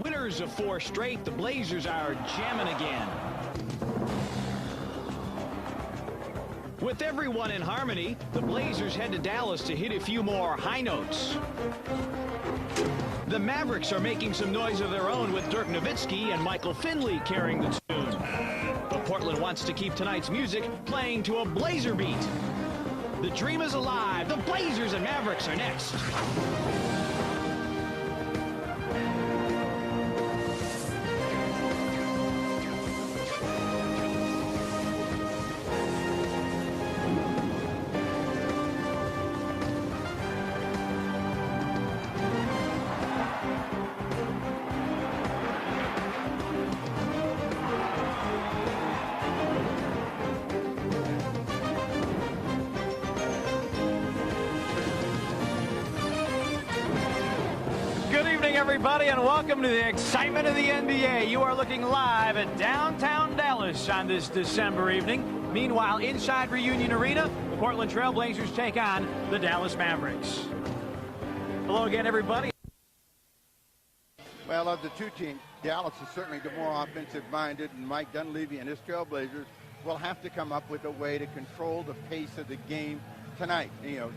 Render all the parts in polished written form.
Winners of 4 straight, the Blazers are jamming again. With everyone in harmony, the Blazers head to Dallas to hit a few more high notes. The Mavericks are making some noise of their own with Dirk Nowitzki and Michael Finley carrying the tune. But Portland wants to keep tonight's music playing to a Blazer beat. The dream is alive. The Blazers and Mavericks are next. Everybody, and welcome to the excitement of the NBA. You are looking live at downtown Dallas on this December evening. Meanwhile, inside Reunion Arena, the Portland Trail Blazers take on the Dallas Mavericks. Hello again, everybody. Well, of the two teams, Dallas is certainly the more offensive-minded, and Mike Dunleavy and his Trailblazers will have to come up with a way to control the pace of the game tonight. You know,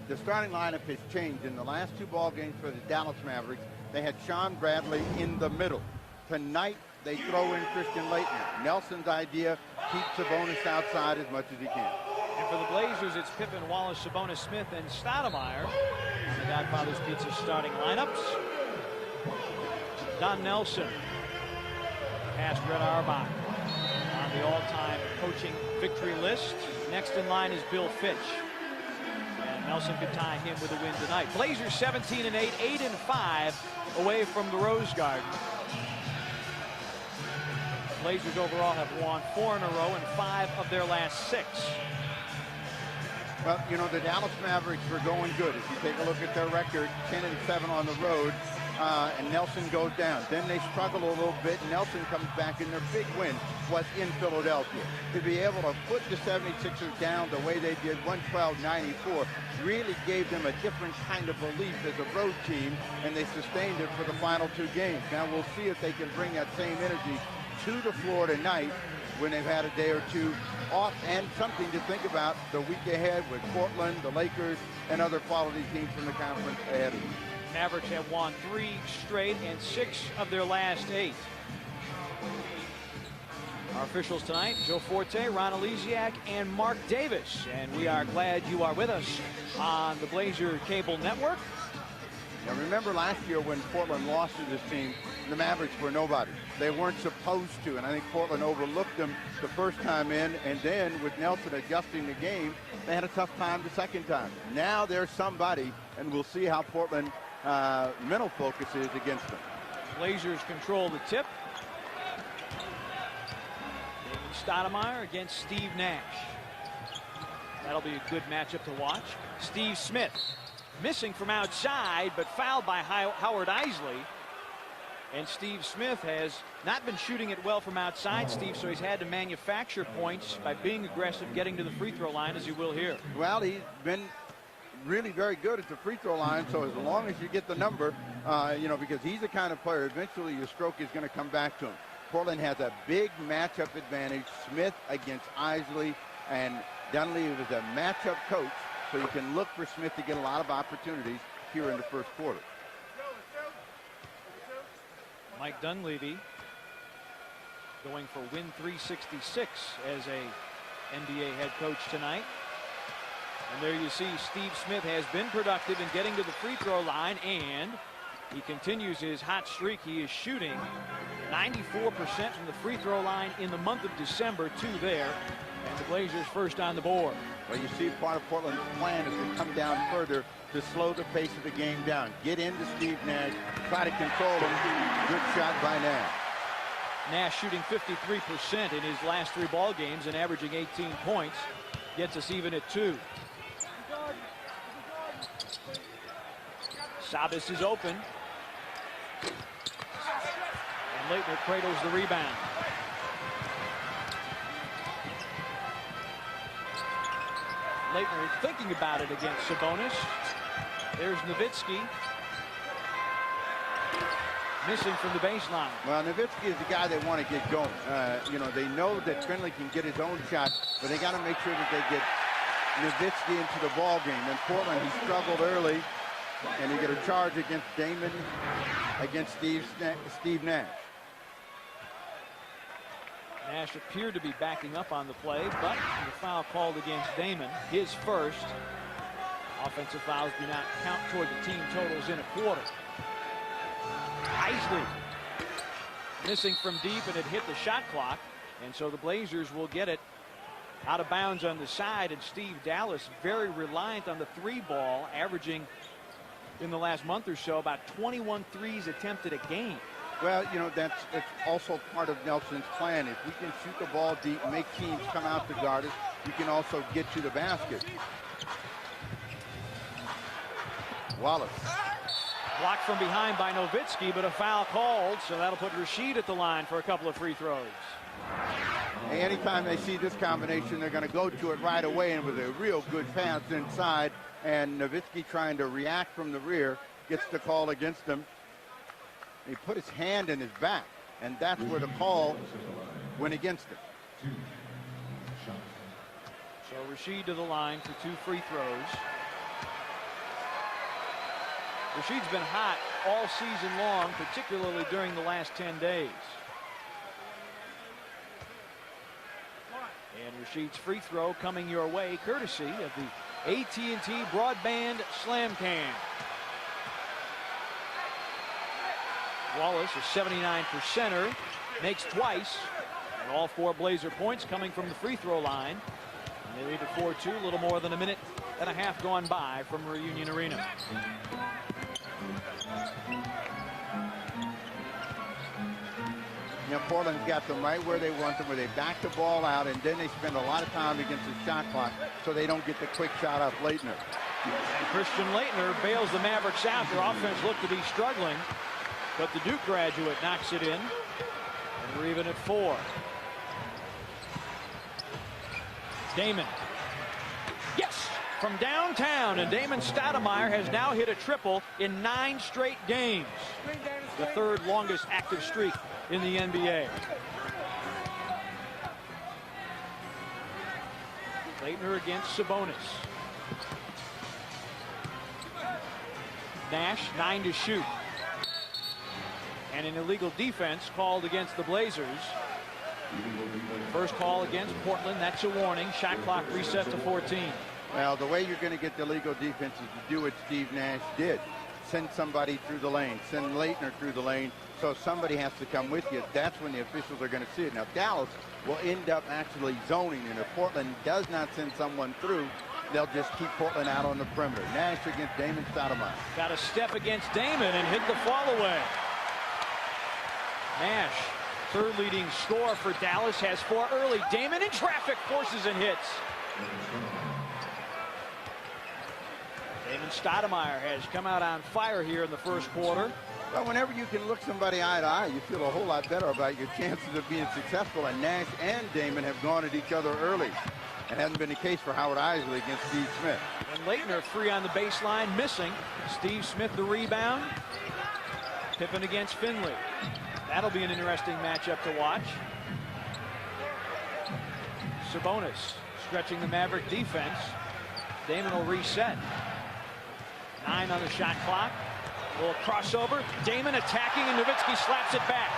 the starting lineup has changed. In the last 2 ball games for the Dallas Mavericks, they had Sean Bradley in the middle. Tonight, they throw in Christian Laettner. Nelson's idea, keep Sabonis outside as much as he can. And for the Blazers, it's Pippen, Wallace, Sabonis, Smith, and Stoudemire. The Godfather's Pizza starting lineups. Don Nelson past Red Auerbach on the all-time coaching victory list. Next in line is Bill Fitch. And Nelson could tie him with a win tonight. Blazers 17-8, 8-5 away from the Rose Garden. Blazers overall have won 4 in a row and 5 of their last 6. Well, you know, the Dallas Mavericks were going good. If you take a look at their record, 10-7 on the road, and Nelson goes down. Then they struggle a little bit. Nelson comes back, and their big win was in Philadelphia. To be able to put the 76ers down the way they did, 112-94, really gave them a different kind of belief as a road team, and they sustained it for the final 2 games. Now we'll see if they can bring that same energy to the floor tonight when they've had a day or 2 off, and something to think about the week ahead with Portland, the Lakers, and other quality teams from the conference ahead of them. Mavericks have won 3 straight and 6 of their last 8. Our officials tonight, Joe Forte, Ron Elysiak, and Mark Davis. And we are glad you are with us on the Blazer Cable Network. Now remember last year when Portland lost to this team, the Mavericks were nobody. They weren't supposed to, and I think Portland overlooked them the first time in, and then with Nelson adjusting the game, they had a tough time the second time. Now they're somebody, and we'll see how Portland mental focus is against them. Blazers control the tip. Stoudemire against Steve Nash. That'll be a good matchup to watch. Steve Smith missing from outside, but fouled by Howard Eisley. And Steve Smith has not been shooting it well from outside, Steve, so he's had to manufacture points by being aggressive, getting to the free throw line, as you will here. Well, he's been really very good at the free throw line, so as long as you get the number, you know, because he's the kind of player, eventually your stroke is going to come back to him. Portland has a big matchup advantage. Smith against Eisley, and Dunleavy is a matchup coach, so you can look for Smith to get a lot of opportunities here in the first quarter. Mike Dunleavy going for win 366 as a NBA head coach tonight. And there you see Steve Smith has been productive in getting to the free throw line, and he continues his hot streak. He is shooting 94% from the free throw line in the month of December, 2 there. And the Blazers first on the board. Well, you see part of Portland's plan is to come down further to slow the pace of the game down. Get into Steve Nash, try to control him. Good shot by Nash. Nash shooting 53% in his last 3 ball games and averaging 18 points. Gets us even at 2. Sabas is open. And Laettner cradles the rebound. Laettner thinking about it against Sabonis. There's Nowitzki. missing from the baseline. Well, Nowitzki is the guy they want to get going. You know, they know that Finley can get his own shot, but they got to make sure that they get Nowitzki into the ball game. In Portland, he struggled early, and he got a charge against Damon, against Steve Nash. Nash appeared to be backing up on the play, but the foul called against Damon, his first. Offensive fouls do not count toward the team totals in a quarter. Isley missing from deep, and it hit the shot clock, and so the Blazers will get it out of bounds on the side. And Steve Dallas very reliant on the three ball, averaging in the last month or so about 21 threes attempted a game. Well, you know, it's also part of Nelson's plan. If we can shoot the ball deep, make teams come out to guard us, you can also get to the basket. Wallace. Blocked from behind by Nowitzki, but a foul called, so that'll put Rasheed at the line for a couple of free throws. Hey, anytime they see this combination, they're going to go to it right away, and with a real good pass inside, and Nowitzki trying to react from the rear, gets the call against him. He put his hand in his back, and that's where the call went against him. So Rasheed to the line for 2 free throws. Rasheed's been hot all season long, particularly during the last 10 days. And Rasheed's free throw coming your way courtesy of the AT&T Broadband Slam Can. Wallace, a 79%er, makes twice, and all 4 Blazer points coming from the free throw line. And they lead at 4-2, a little more than a minute and a half gone by from Reunion Arena. You know, Portland's got them right where they want them, where they back the ball out, and then they spend a lot of time against the shot clock so they don't get the quick shot off Leitner. And Christian Leitner bails the Mavericks out. Their offense looked to be struggling, but the Duke graduate knocks it in, and we're even at 4. Damon. Yes! From downtown, and Damon Stoudemire has now hit a triple in 9 straight games. The 3rd longest active streak in the NBA. Leitner against Sabonis. Nash, 9 to shoot. And an illegal defense called against the Blazers. First call against Portland, that's a warning. Shot clock reset to 14. Well, the way you're going to get the legal defense is to do what Steve Nash did. Send somebody through the lane, send Leitner through the lane, so somebody has to come with you. That's when the officials are going to see it. Now, Dallas will end up actually zoning, and if Portland does not send someone through, they'll just keep Portland out on the perimeter. Nash against Damon Stoudemire. Got a step against Damon and hit the fall away. Nash, 3rd leading scorer for Dallas, has 4 early. Damon in traffic, forces and hits. Damon Stoudemire has come out on fire here in the first quarter. Well, whenever you can look somebody eye to eye, you feel a whole lot better about your chances of being successful. And Nash and Damon have gone at each other early. It hasn't been the case for Howard Isley against Steve Smith. And Leitner free on the baseline, missing. Steve Smith the rebound. Pippen against Finley. That'll be an interesting matchup to watch. Sabonis stretching the Maverick defense. Damon will reset. 9 on the shot clock. A little crossover. Damon attacking, and Nowitzki slaps it back.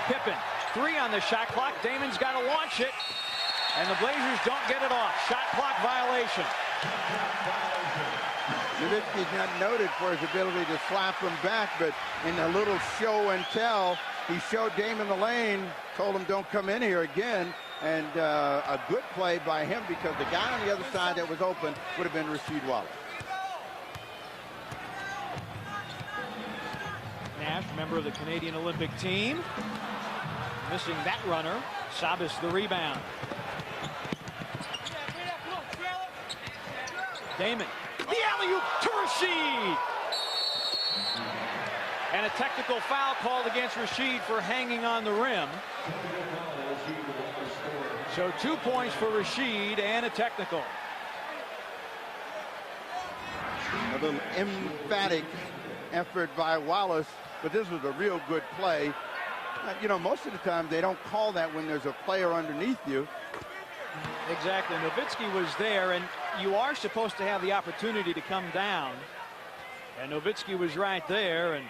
Pippen, 3 on the shot clock. Damon's got to launch it, and the Blazers don't get it off. Shot clock violation. Nowitzki's not noted for his ability to slap them back, but in a little show and tell, he showed Damon the lane, told him don't come in here again, and a good play by him because the guy on the other side that was open would have been Rasheed Wallace. Nash, member of the Canadian Olympic team, missing that runner. Sabas the rebound. Damon, the alley-oop to Rasheed. And a technical foul called against Rasheed for hanging on the rim. So 2 points for Rasheed and a technical. A little emphatic effort by Wallace but this was a real good play. You know, most of the time they don't call that when there's a player underneath you. Exactly. Nowitzki was there, and you are supposed to have the opportunity to come down. And Nowitzki was right there, and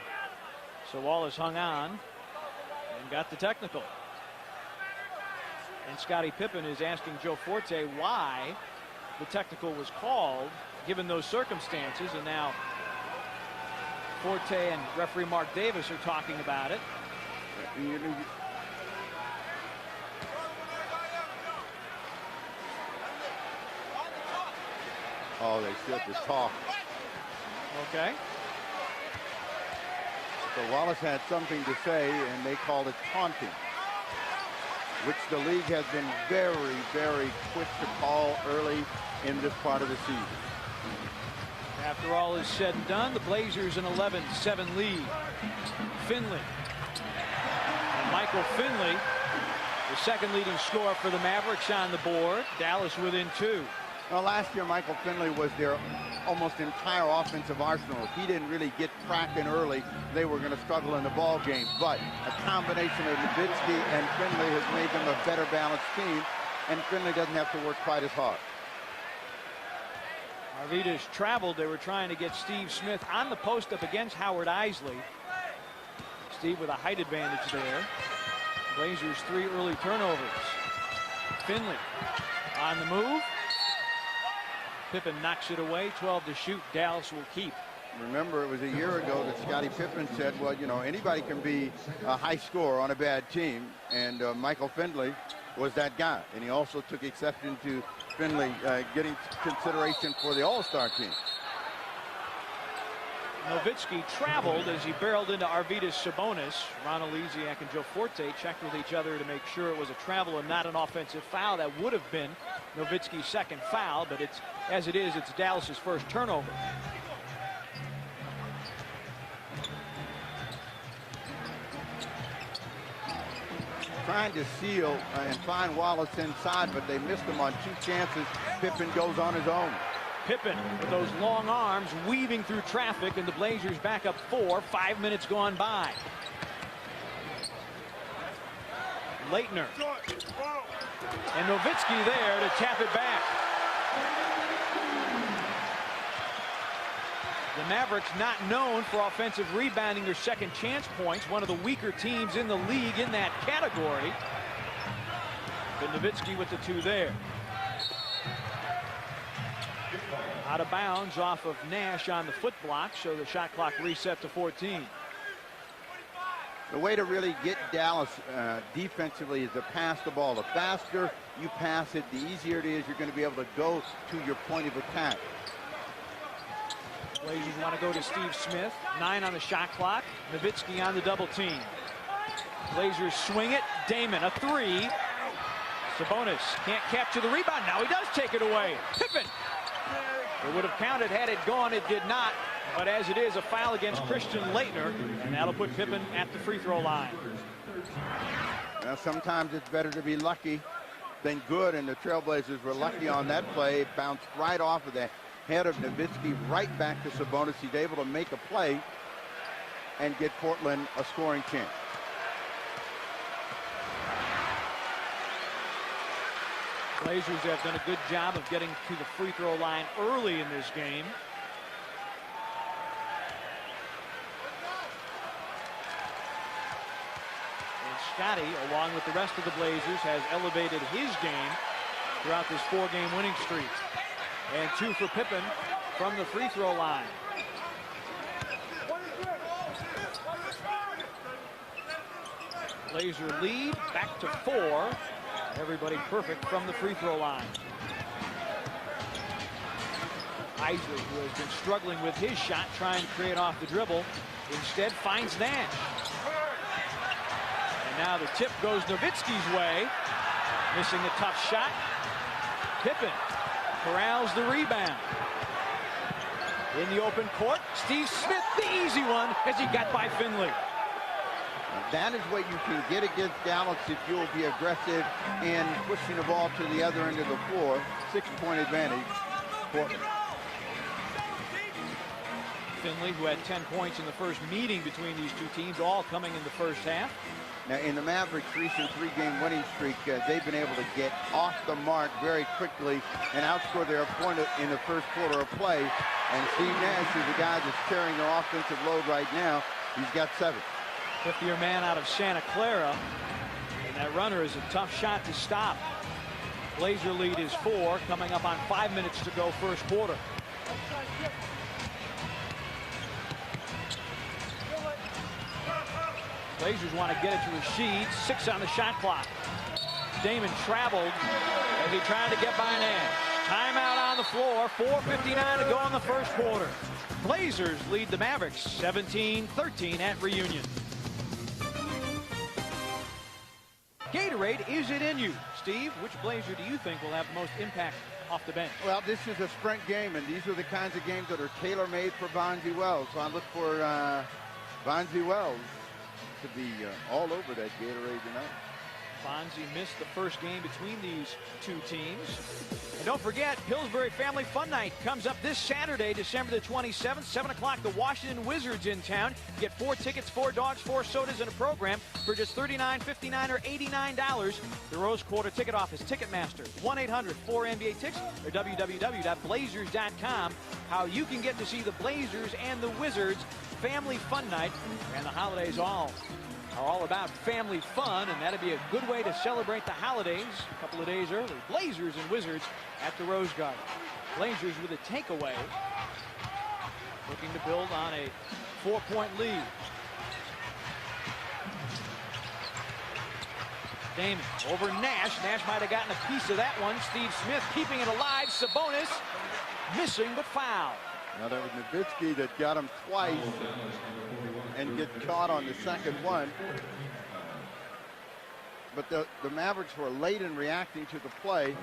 so Wallace hung on and got the technical. And Scottie Pippen is asking Joe Forte why the technical was called given those circumstances, and now Forte and referee Mark Davis are talking about it. Oh, they should just talk. Okay. So Wallace had something to say, and they called it taunting, which the league has been very, very quick to call early in this part of the season. After all is said and done, the Blazers an 11-7 lead. Finley. And Michael Finley, the second leading scorer for the Mavericks on the board. Dallas within 2. Well, last year, Michael Finley was their almost entire offensive arsenal. If he didn't really get cracking early, they were going to struggle in the ball game. But a combination of Nowitzki and Finley has made them a better balanced team, and Finley doesn't have to work quite as hard. Arvidas traveled. They were trying to get Steve Smith on the post up against Howard Isley. Steve with a height advantage there. Blazers 3 early turnovers. Finley on the move. Pippen knocks it away. 12 to shoot. Dallas will keep. Remember, it was a year ago that Scottie Pippen said, well, you know, anybody can be a high scorer on a bad team. And Michael Finley was that guy. And he also took exception to Finley getting consideration for the All-Star team. Nowitzki traveled as he barreled into Arvidas Sabonis. Ron Elysiak and Joe Forte checked with each other to make sure it was a travel and not an offensive foul. That would have been Nowitzki's second foul, but it's as it is, it's Dallas's first turnover. Trying to seal and find Wallace inside, but they missed him on 2 chances. Pippen goes on his own. Pippen with those long arms weaving through traffic, and the Blazers back up 4. 5 minutes gone by. Leitner. And Nowitzki there to tap it back. The Mavericks not known for offensive rebounding or second chance points. One of the weaker teams in the league in that category. But Nowitzki with the 2 there. Out of bounds off of Nash on the foot block, so the shot clock reset to 14. The way to really get Dallas defensively is to pass the ball. The faster you pass it, the easier it is. You're going to be able to go to your point of attack. Blazers want to go to Steve Smith. 9 on the shot clock. Nowitzki on the double team. Blazers swing it. Damon, a 3. Sabonis can't capture the rebound. Now he does take it away. Pippen. It would have counted had it gone. It did not. But as it is, a foul against Christian Leitner, and that'll put Pippen at the free throw line. Now, sometimes it's better to be lucky than good, and the Trailblazers were lucky on that play. It bounced right off of the head of Nowitzki right back to Sabonis. He's able to make a play and get Portland a scoring chance. Blazers have done a good job of getting to the free throw line early in this game. And Scottie, along with the rest of the Blazers, has elevated his game throughout this 4-game winning streak. And 2 for Pippen from the free throw line. Blazer lead back to 4. Everybody perfect from the free throw line. Isley, who has been struggling with his shot, trying to create off the dribble, instead finds Nash. And now the tip goes Nowitzki's way. Missing a tough shot. Pippen corrals the rebound. In the open court, Steve Smith, the easy one, as he got by Finley. That is what you can get against Dallas if you'll be aggressive in pushing the ball to the other end of the floor. 6-point advantage. Portland. Finley, who had 10 points in the first meeting between these two teams, all coming in the first half. Now, in the Mavericks' recent three-game winning streak, they've been able to get off the mark very quickly and outscore their opponent in the first quarter of play. And Steve Nash is the guy that's carrying their offensive load right now. He's got 7. 50-year man out of Santa Clara. And that runner is a tough shot to stop. Blazer lead is 4, coming up on 5 minutes to go first quarter. Blazers want to get it to Rashid. 6 on the shot clock. Damon traveled as he tried to get by Nash. Timeout on the floor. 4:59 to go in the first quarter. Blazers lead the Mavericks 17-13 at Reunion. Gatorade, is it in you? Steve, which Blazer do you think will have the most impact off the bench? Well, this is a sprint game, and these are the kinds of games that are tailor-made for Bonzi Wells. So I look for Bonzi Wells to be all over that Gatorade tonight. Bonzi missed the first game between these two teams. And don't forget, Pillsbury Family Fun Night comes up this Saturday, December the 27th, 7 o'clock. The Washington Wizards in town. Get 4 tickets, 4 dogs, 4 sodas, and a program for just $39, $59, or $89. The Rose Quarter Ticket Office, Ticketmaster, 1-800-4NBA-TICKS, or www.blazers.com. How you can get to see the Blazers and the Wizards Family Fun Night. And the holidays are all about family fun, and that'd be a good way to celebrate the holidays a couple of days early. Blazers and Wizards at the Rose Garden. Blazers with a takeaway, looking to build on a 4-point lead. Damon over Nash. Nash might have gotten a piece of that one. Steve Smith keeping it alive. Sabonis missing but foul. Now that was Nowitzki that got him twice and get caught on the second one. But the Mavericks were late in reacting to the play.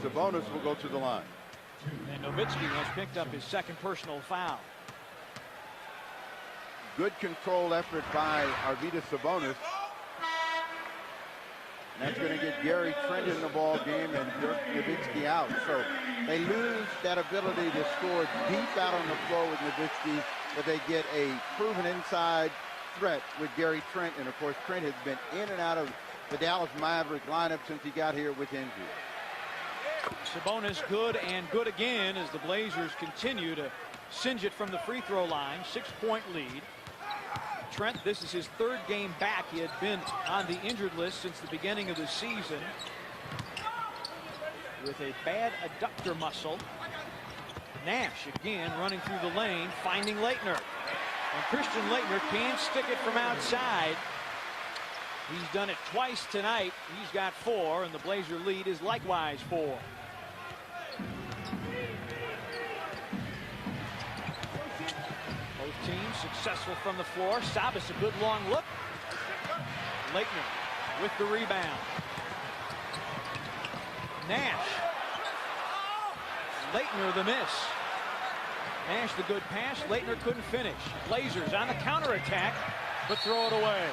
Sabonis will go to the line. And Nowitzki has picked up his second personal foul. Good controlled effort by Arvydas Sabonis. And that's going to get Gary Trent in the ball game and Dirk Nowitzki out. So they lose that ability to score deep out on the floor with Nowitzki, but they get a proven inside threat with Gary Trent. And of course, Trent has been in and out of the Dallas Maverick lineup since he got here with injury. Sabonis good and good again as the Blazers continue to singe it from the free throw line. 6-point lead. Trent, this is his 3rd game back. He had been on the injured list since the beginning of the season with a bad adductor muscle. Nash again running through the lane, finding Leitner. And Christian Leitner can't stick it from outside. He's done it twice tonight. He's got 4, and the Blazer lead is likewise 4. Both teams successful from the floor. Sabas a good long look. Leitner with the rebound. Nash. Leitner the miss. Nash the good pass. Leitner couldn't finish. Blazers on the counterattack, but throw it away.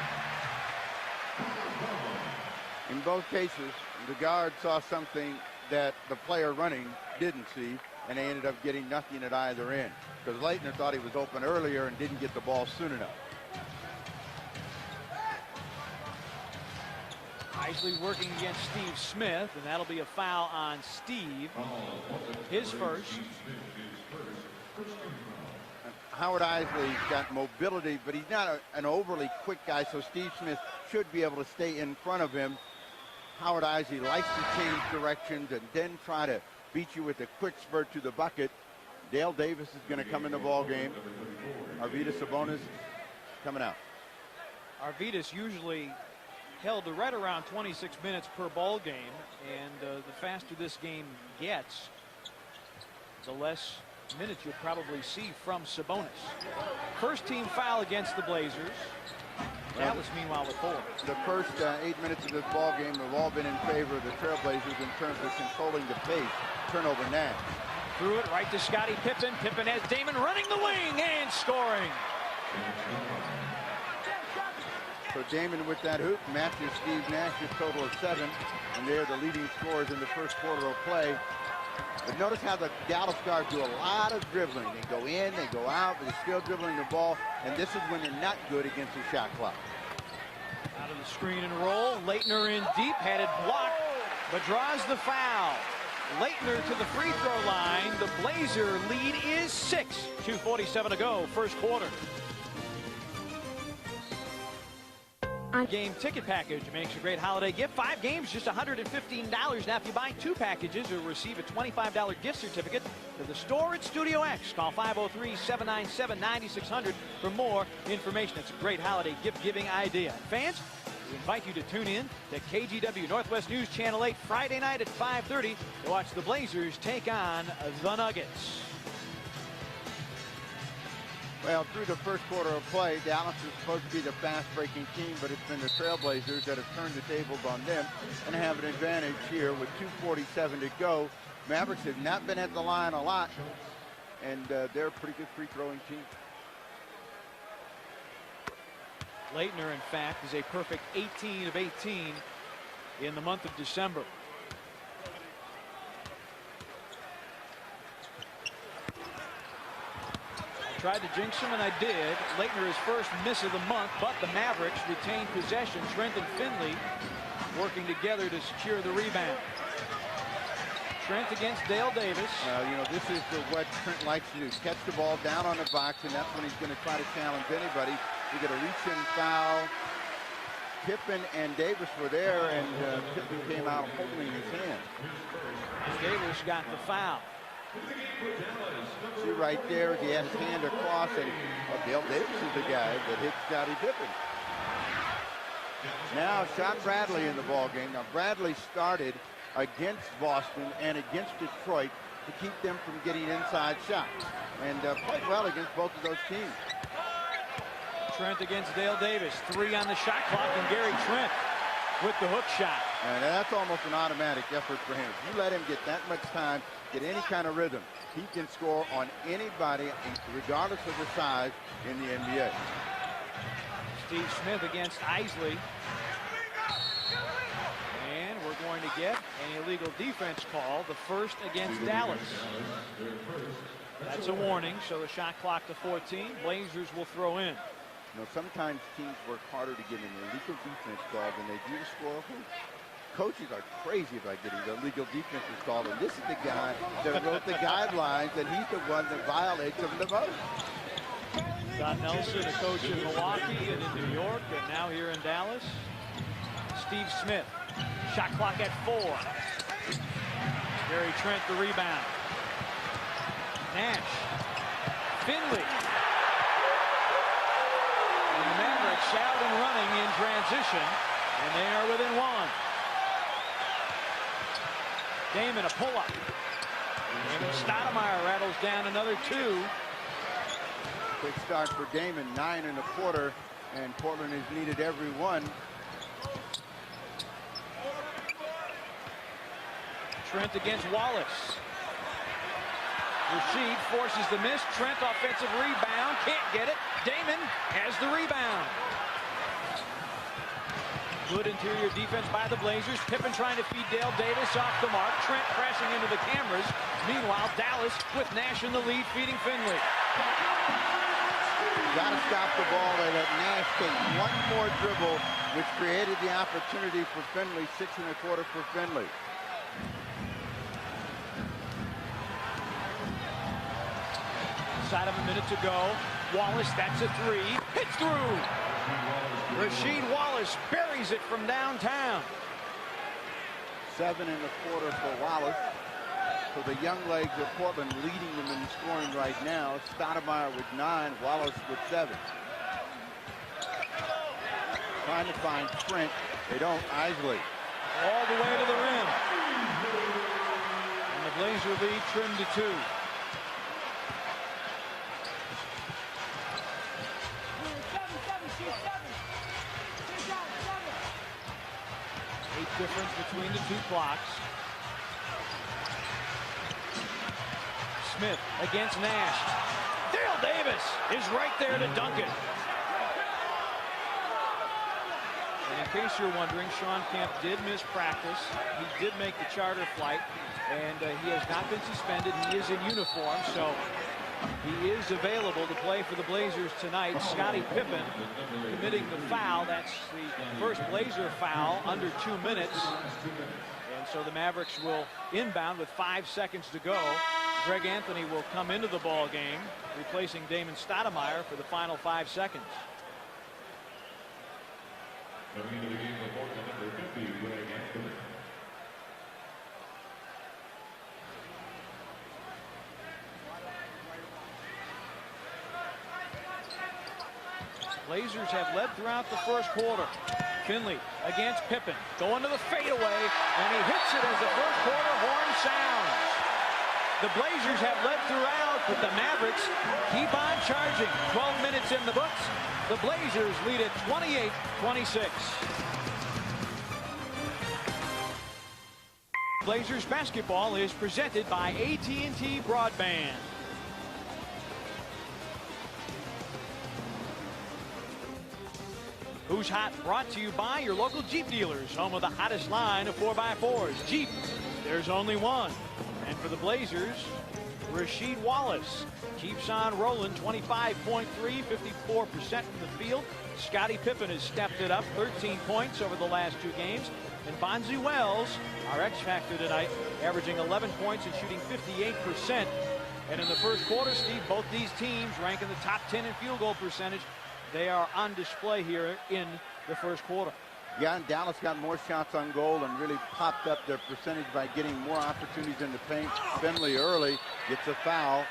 In both cases, the guard saw something that the player running didn't see, and they ended up getting nothing at either end. Because Leitner thought he was open earlier and didn't get the ball soon enough. Isley working against Steve Smith, and that'll be a foul on Steve. His first. Howard Isley's got mobility, but he's not an overly quick guy, so Steve Smith should be able to stay in front of him. Howard Isley likes to change directions and then try to beat you with a quick spurt to the bucket. Dale Davis is going to come in the ball game. Arvydas Sabonis coming out. Arvydas usually held to right around 26 minutes per ball game, and the faster this game gets, the less minutes you'll probably see from Sabonis. First team foul against the Blazers. Dallas, meanwhile, with 4. The first 8 minutes of this ball game have all been in favor of the Trailblazers in terms of controlling the pace. Turnover Nash. Threw it right to Scottie Pippen. Pippen has Damon running the wing and scoring. So Damon with that hoop matches Steve Nash's total of 7, and they're the leading scorers in the first quarter of play. But notice how the Dallas guards do a lot of dribbling. They go in, they go out, but they're still dribbling the ball. And this is when they're not good against the shot clock. Out of the screen and roll. Leitner in deep, had it blocked, but draws the foul. Leitner to the free throw line. The Blazer lead is 6. 2:47 to go, first quarter. Game ticket package makes a great holiday gift. 5 games, just $115. Now, if you buy 2 packages, you'll receive a $25 gift certificate to the store at Studio X. Call 503-797-9600 for more information. It's a great holiday gift-giving idea. Fans, we invite you to tune in to KGW Northwest News Channel 8 Friday night at 5:30 to watch the Blazers take on the Nuggets. Well, through the first quarter of play, Dallas is supposed to be the fast-breaking team, but it's been the Trailblazers that have turned the tables on them and have an advantage here with 2:47 to go. Mavericks have not been at the line a lot, and they're a pretty good free-throwing team. Leitner, in fact, is a perfect 18 of 18 in the month of December. Tried to jinx him, and I did. Leitner his first miss of the month, but the Mavericks retain possession. Trent and Finley working together to secure the rebound. Trent against Dale Davis. You know, this is what Trent likes to do. Catch the ball down on the box, and that's when he's going to try to challenge anybody. You get a reach-in foul. Pippen and Davis were there, and Pippen came out holding his hand. Davis got the foul. See right there, he had his hand across, and Dale Davis is the guy that hit Scottie Pippen. Now, Sean Bradley in the ballgame. Now, Bradley started against Boston and against Detroit to keep them from getting inside shots, and played well against both of those teams. Trent against Dale Davis. 3 on the shot clock, and Gary Trent with the hook shot. And that's almost an automatic effort for him. If you let him get that much time, get any kind of rhythm, he can score on anybody, regardless of the size, in the NBA. Steve Smith against Isley. And we're going to get an illegal defense call, the first against Dallas. That's a warning, so the shot clock to 14. Blazers will throw in. You know, sometimes teams work harder to get an illegal defense call than they do to score a hoop. Coaches are crazy about getting the illegal defenses called, and this is the guy that wrote the guidelines, and he's the one that violates them the most. Don Nelson, a coach in Milwaukee and in New York, and now here in Dallas. Steve Smith, shot clock at 4. Gary Trent the rebound. Nash, Finley. And the Mavericks out and running in transition, and they are within 1. Damon, a pull-up. And Stoudemire rattles down another 2. Quick start for Damon, 9 in the quarter, and Portland has needed every one. Trent against Wallace. Rasheed forces the miss. Trent offensive rebound, can't get it. Damon has the rebound. Good interior defense by the Blazers. Pippen trying to feed Dale Davis off the mark. Trent crashing into the cameras. Meanwhile, Dallas with Nash in the lead, feeding Finley. Got to stop the ball and let Nash take one more dribble, which created the opportunity for Finley. 6 1/4 for Finley. Inside of a minute to go. Wallace, that's a 3. Hits through. Rasheed Wallace buries it from downtown. 7 1/4 for Wallace. So the young legs of Portland leading them in scoring right now. Stoudemire with 9, Wallace with 7. Trying to find Trent. They don't. Isley. All the way to the rim. And the Blazer lead trimmed to 2. Difference between the 2 clocks. Smith against Nash. Dale Davis is right there to dunk it. And case you're wondering, Sean Kemp did miss practice. He did make the charter flight, and he has not been suspended. He is in uniform, so he is available to play for the Blazers tonight. Scottie Pippen committing the foul. That's the first Blazer foul under 2 minutes. And so the Mavericks will inbound with 5 seconds to go. Greg Anthony will come into the ball game, replacing Damon Stoudemire for the final 5 seconds. Blazers have led throughout the first quarter. Finley against Pippen, going to the fadeaway, and he hits it as the first quarter horn sounds. The Blazers have led throughout, but the Mavericks keep on charging. 12 minutes in the books. The Blazers lead at 28-26. Blazers basketball is presented by AT&T Broadband. Who's Hot brought to you by your local Jeep dealers, home of the hottest line of 4x4s. Jeep, there's only one. And for the Blazers, Rasheed Wallace keeps on rolling. 25.3, 54% from the field. Scottie Pippen has stepped it up, 13 points over the last 2 games. And Bonzi Wells, our X factor tonight, averaging 11 points and shooting 58%. And in the first quarter, Steve, both these teams rank in the top 10 in field goal percentage. They are on display here in the first quarter. Yeah, and Dallas got more shots on goal and really popped up their percentage by getting more opportunities in the paint. Finley early gets a foul.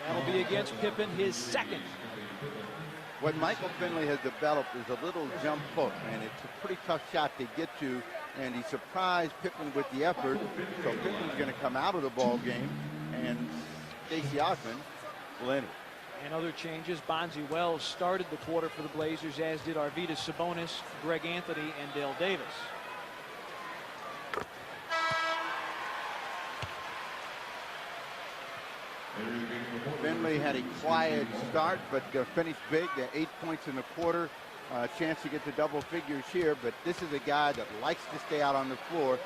That'll be against Pippen, his second. What Michael Finley has developed is a little jump hook, and it's a pretty tough shot to get to, and he surprised Pippen with the effort. So Pippen's going to come out of the ball game, and Stacey Osman will enter. And other changes, Bonzi Wells started the quarter for the Blazers, as did Arvydas Sabonis, Greg Anthony, and Dale Davis. Finley had a quiet start, but finished big. 8 points in the quarter. Chance to get to double figures here, but this is a guy that likes to stay out on the floor.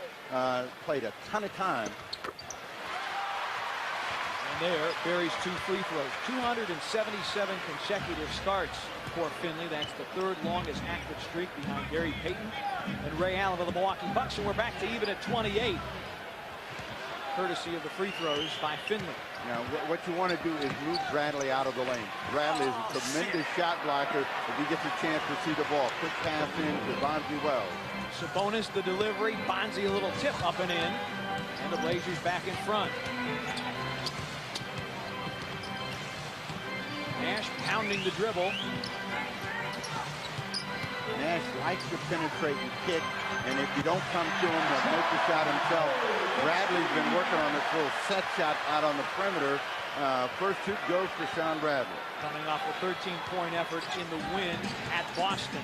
Played a ton of time. And there, buries 2 free throws. 277 consecutive starts for Finley. That's the 3rd longest active streak behind Gary Payton and Ray Allen of the Milwaukee Bucks. And we're back to even at 28. Courtesy of the free throws by Finley. Now, what you want to do is move Bradley out of the lane. Bradley is a tremendous shot blocker if he gets a chance to see the ball. Quick pass in to Bonzi Wells. Sabonis the delivery. Bonzi a little tip up and in. And the Blazers back in front. Nash pounding the dribble. Nash likes to penetrate and kick, and if you don't come to him, he'll make the shot himself. Bradley's been working on this little set shot out on the perimeter. First shoot goes for Sean Bradley. Coming off a 13-point effort in the win at Boston.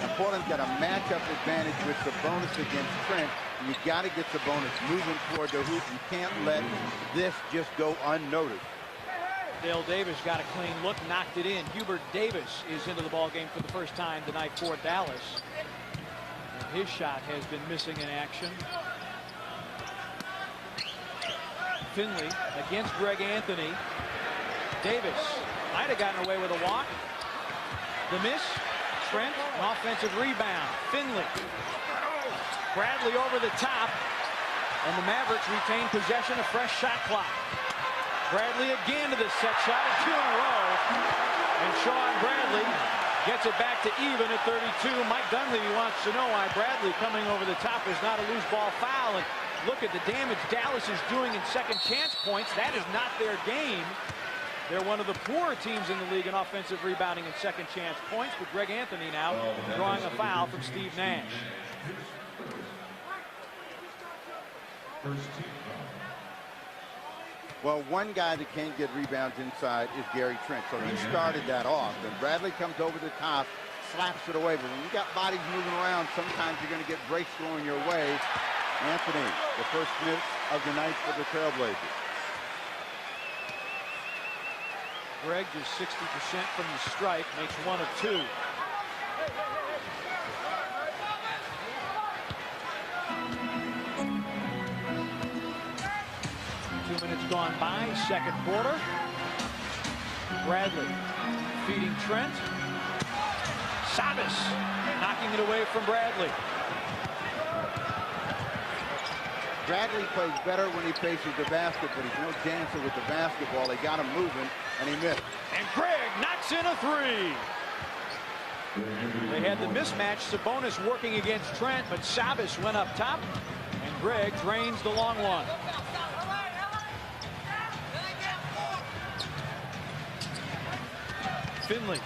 Now Portland's got a matchup advantage with Sabonis against Trent. You got to get Sabonis moving toward the hoop. You can't let this just go unnoticed. Dale Davis got a clean look, knocked it in. Hubert Davis is into the ball game for the first time tonight for Dallas. And his shot has been missing in action. Finley against Greg Anthony. Davis might have gotten away with a walk. The miss. Trent, an offensive rebound. Finley. Bradley over the top. And the Mavericks retain possession of fresh shot clock. Bradley again to the set shot, 2 in a row. And Sean Bradley gets it back to even at 32. Mike Dunleavy wants to know why Bradley coming over the top is not a loose ball foul. And look at the damage Dallas is doing in second chance points. That is not their game. They're one of the poorer teams in the league in offensive rebounding and second chance points. But Greg Anthony now drawing a foul from Steve Nash. Well, one guy that can't get rebounds inside is Gary Trent, so he started that off. And Bradley comes over the top, slaps it away. But when you got bodies moving around, sometimes you're going to get breaks going your way. Anthony, the first miss of the night for the Trailblazers. Greg just 60% from the stripe, makes 1 of 2. Gone by, second quarter. Bradley feeding Trent. Sabas knocking it away from Bradley. Bradley plays better when he faces the basket, but he's no dancer with the basketball. They got him moving, and he missed. And Greg knocks in a 3. They had the mismatch. Sabonis working against Trent, but Sabas went up top, and Greg drains the long one. Finley.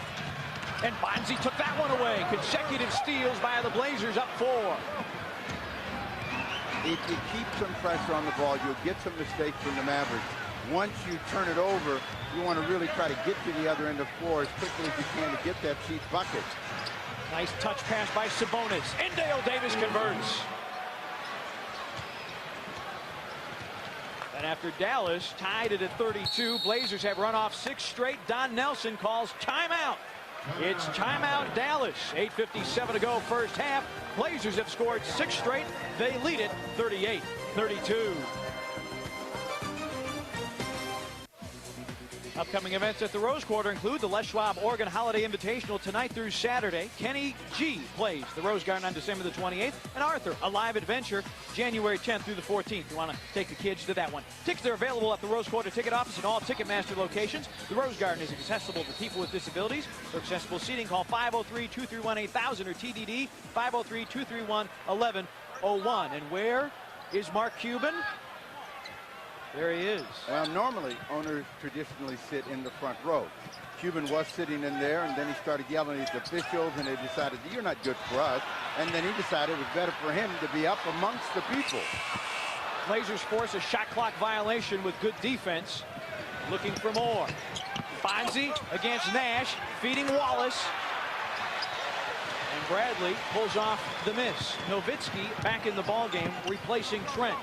And Bonzi took that one away. Consecutive steals by the Blazers, up 4. If you keep some pressure on the ball, you'll get some mistakes from the Mavericks. Once you turn it over, you want to really try to get to the other end of the floor as quickly as you can to get that cheap bucket. Nice touch pass by Sabonis. And Dale Davis converts. And after Dallas tied it at 32, Blazers have run off 6 straight. Don Nelson calls timeout. It's timeout Dallas. 8:57 to go first half. Blazers have scored 6 straight. They lead it 38-32. Upcoming events at the Rose Quarter include the Les Schwab Oregon Holiday Invitational tonight through Saturday. Kenny G plays the Rose Garden on December the 28th. And Arthur, a live adventure, January 10th through the 14th. You want to take the kids to that one. Tickets are available at the Rose Quarter ticket office and all Ticketmaster locations. The Rose Garden is accessible to people with disabilities. For accessible seating, call 503-231-8000 or TDD 503-231-1101. And where is Mark Cuban? There he is. Well, normally owners traditionally sit in the front row. Cuban was sitting in there, and then he started yelling at the officials, and they decided, you're not good for us. And then he decided it was better for him to be up amongst the people. Blazers force a shot clock violation with good defense. Looking for more. Bonzi against Nash, feeding Wallace. And Bradley pulls off the miss. Nowitzki back in the ballgame, replacing Trent.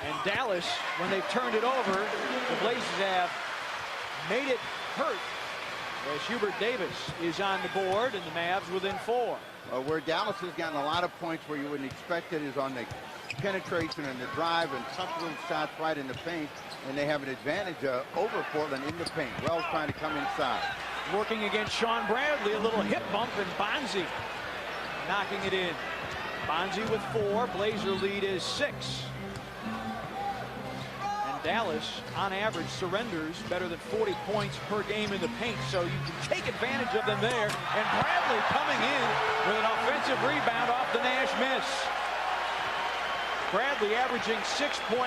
And Dallas, when they've turned it over, the Blazers have made it hurt as Hubert Davis is on the board and the Mavs within 4. Where Dallas has gotten a lot of points where you wouldn't expect it is on the penetration and the drive and tough little shots right in the paint, and they have an advantage over Portland in the paint. Wells trying to come inside. Working against Sean Bradley, a little hip bump, and Bonzi knocking it in. Bonzi with 4, Blazer lead is 6. Dallas, on average, surrenders better than 40 points per game in the paint, so you can take advantage of them there. And Bradley coming in with an offensive rebound off the Nash miss. Bradley averaging 6.9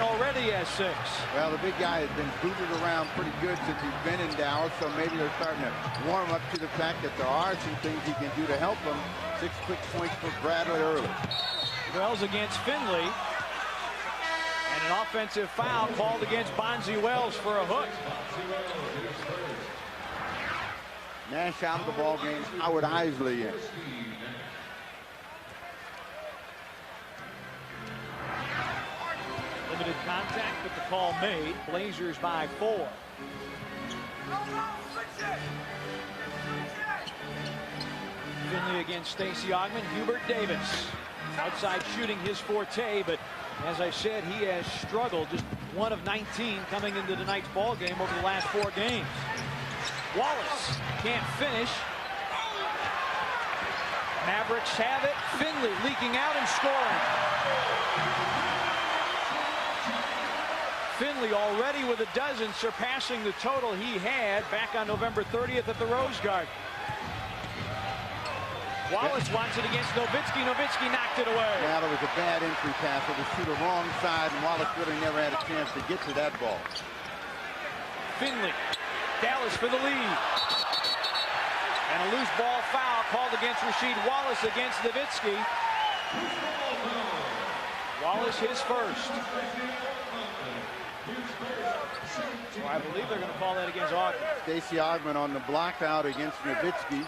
already as 6. Well, the big guy has been booted around pretty good since he's been in Dallas, so maybe they're starting to warm up to the fact that there are some things he can do to help him. 6 quick points for Bradley early. Wells against Finley. And an offensive foul called against Bonzi Wells for a hook. Nash out of the ball game. Howard Isley in. Limited contact, but the call made. Blazers by 4. Finley against Stacey Augmon. Hubert Davis. Outside shooting his forte, but as I said, he has struggled. Just 1 of 19 coming into tonight's ball game over the last 4 games. Wallace can't finish. Mavericks have it. Finley leaking out and scoring. Finley already with a dozen, surpassing the total he had back on November 30th at the Rose Garden. Wallace wants it against Nowitzki. Nowitzki knocked it away. Now, it was a bad entry pass. It was to the wrong side, and Wallace really never had a chance to get to that ball. Finley. Dallas for the lead. And a loose ball foul called against Rasheed Wallace against Nowitzki. Wallace his first. So I believe they're going to call that against Augmon. Stacey Augmon on the block out against Nowitzki.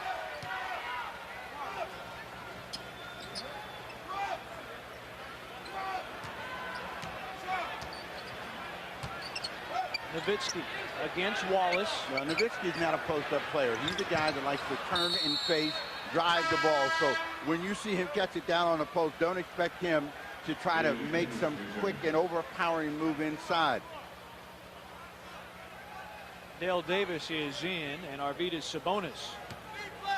Nowitzki against Wallace. Well, Nowitzki's not a post-up player. He's a guy that likes to turn and face, drive the ball. So when you see him catch it down on the post, don't expect him to try to make some quick and overpowering move inside. Dale Davis is in, and Arvydas Sabonis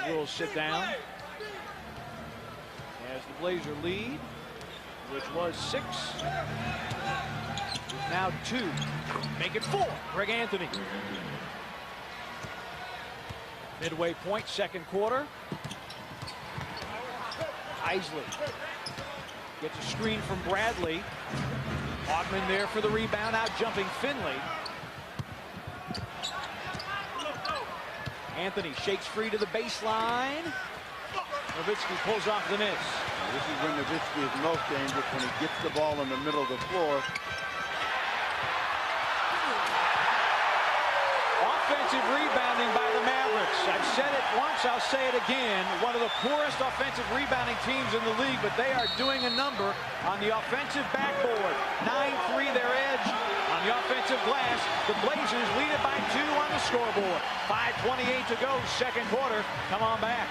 will sit down as the Blazer lead, which was 6. Now 2. Make it 4. Greg Anthony. Midway point, second quarter. Isley gets a screen from Bradley. Augman there for the rebound, out jumping Finley. Anthony shakes free to the baseline. Nowitzki pulls off the miss. This is when Nowitzki is most dangerous, when he gets the ball in the middle of the floor. Offensive rebounding by the Mavericks. I've said it once, I'll say it again. One of the poorest offensive rebounding teams in the league, but they are doing a number on the offensive backboard. 9-3 their edge on the offensive glass. The Blazers lead it by 2 on the scoreboard. 5:28 to go, second quarter. Come on back.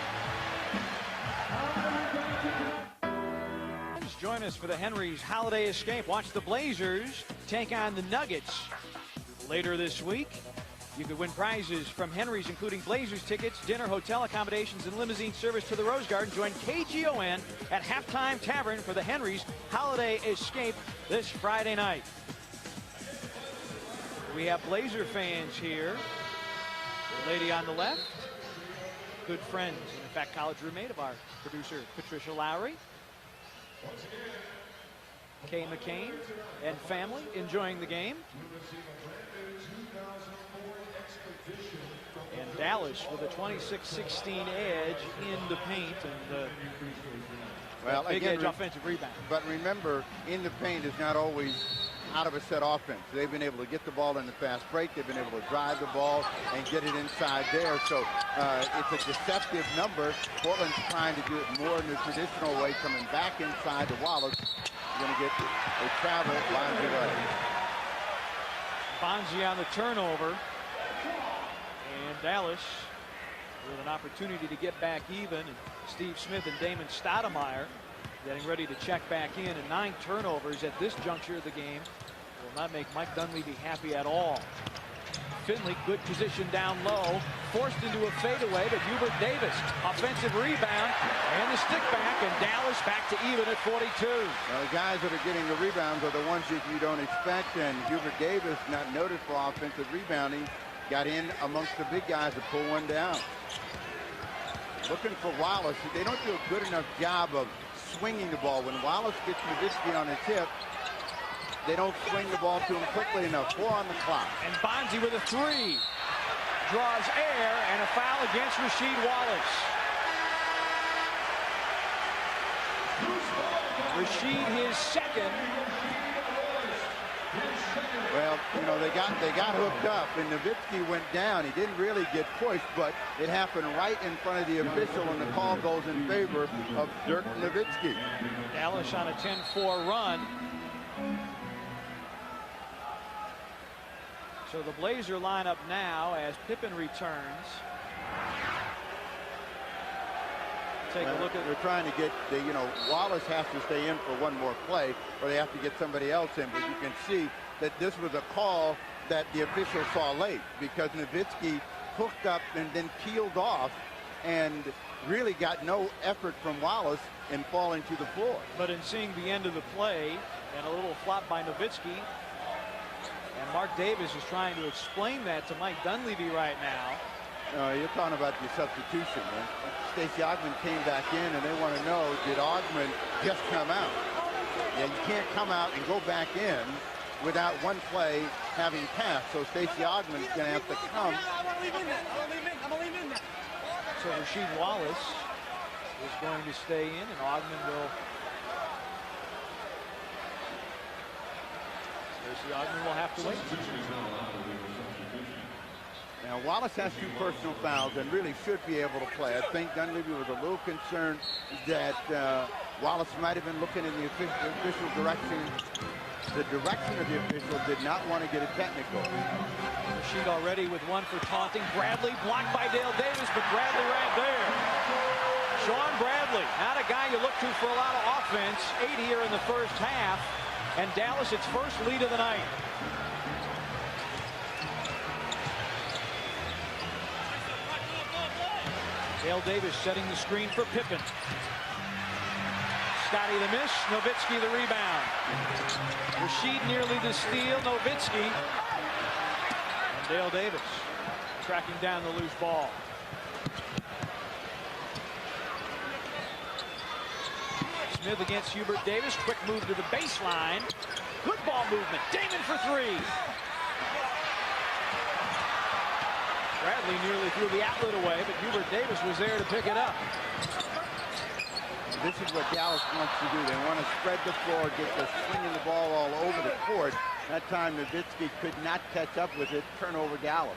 Join us for the Henry's Holiday Escape. Watch the Blazers take on the Nuggets later this week. You could win prizes from Henry's, including Blazers tickets, dinner, hotel accommodations, and limousine service to the Rose Garden. Join KGON at Halftime Tavern for the Henry's Holiday Escape this Friday night. We have Blazer fans here. The lady on the left, good friends, and in fact, college roommate of our producer, Patricia Lowry. Kay McCain and family enjoying the game. And Dallas with a 26-16 edge in the paint, and well, big again, edge offensive rebound. But remember, in the paint is not always out of a set offense. They've been able to get the ball in the fast break. They've been able to drive the ball and get it inside there. So it's a deceptive number. Portland's trying to do it more in the traditional way, coming back inside to Wallace. You're going to get a travel line away. Bonzi on the turnover. And Dallas with an opportunity to get back even. And Steve Smith and Damon Stoudemire getting ready to check back in. And 9 turnovers at this juncture of the game will not make Mike Dunleavy happy at all. Finley, good position down low, forced into a fadeaway, but Hubert Davis, offensive rebound, and the stick back, and Dallas back to even at 42. Well, the guys that are getting the rebounds are the ones that you don't expect, and Hubert Davis, not noted for offensive rebounding, got in amongst the big guys to pull one down. Looking for Wallace. They don't do a good enough job of swinging the ball. When Wallace gets Nowitzki on his hip, they don't swing the ball to him quickly enough. 4 on the clock. And Bonzi with a 3. Draws air, and a foul against Rasheed Wallace. Rasheed his second. Well, you know, they got hooked up, and Nowitzki went down. He didn't really get pushed, but it happened right in front of the official, and the call goes in favor of Dirk Nowitzki. Dallas on a 10-4 run. So the Blazer lineup now as Pippen returns. Take a look at. They're trying to get Wallace has to stay in for one more play, or they have to get somebody else in. But you can see that this was a call that the official saw late, because Nowitzki hooked up and then peeled off, and really got no effort from Wallace in falling to the floor. But in seeing the end of the play and a little flop by Nowitzki, and Mark Davis is trying to explain that to Mike Dunleavy right now. You're talking about the substitution, man. Stacey Augman came back in, and they want to know, did Augman just come out? Yeah, you can't come out and go back in without one play having passed. So Stacey Augman's going to have to come. So Rasheed Wallace is going to stay in, and Augman will. Stacey Augman will have to wait. Now, Wallace has 2 personal fouls and really should be able to play. I think Dunleavy was a little concerned that Wallace might have been looking in the official direction. The direction of the official did not want to get a technical. sheet already with one for taunting. Bradley blocked by Dale Davis, but Bradley right there. Sean Bradley, not a guy you look to for a lot of offense. 8 here in the first half, and Dallas its first lead of the night. Dale Davis setting the screen for Pippen. Scotty the miss, Nowitzki the rebound. Rashid nearly the steal, Nowitzki. And Dale Davis tracking down the loose ball. Smith against Hubert Davis, quick move to the baseline. Good ball movement, Damon for three. Bradley nearly threw the outlet away, but Hubert Davis was there to pick it up. This is what Dallas wants to do. They want to spread the floor, get the swinging the ball all over the court. That time Nowitzki could not catch up with it. Turnover Dallas.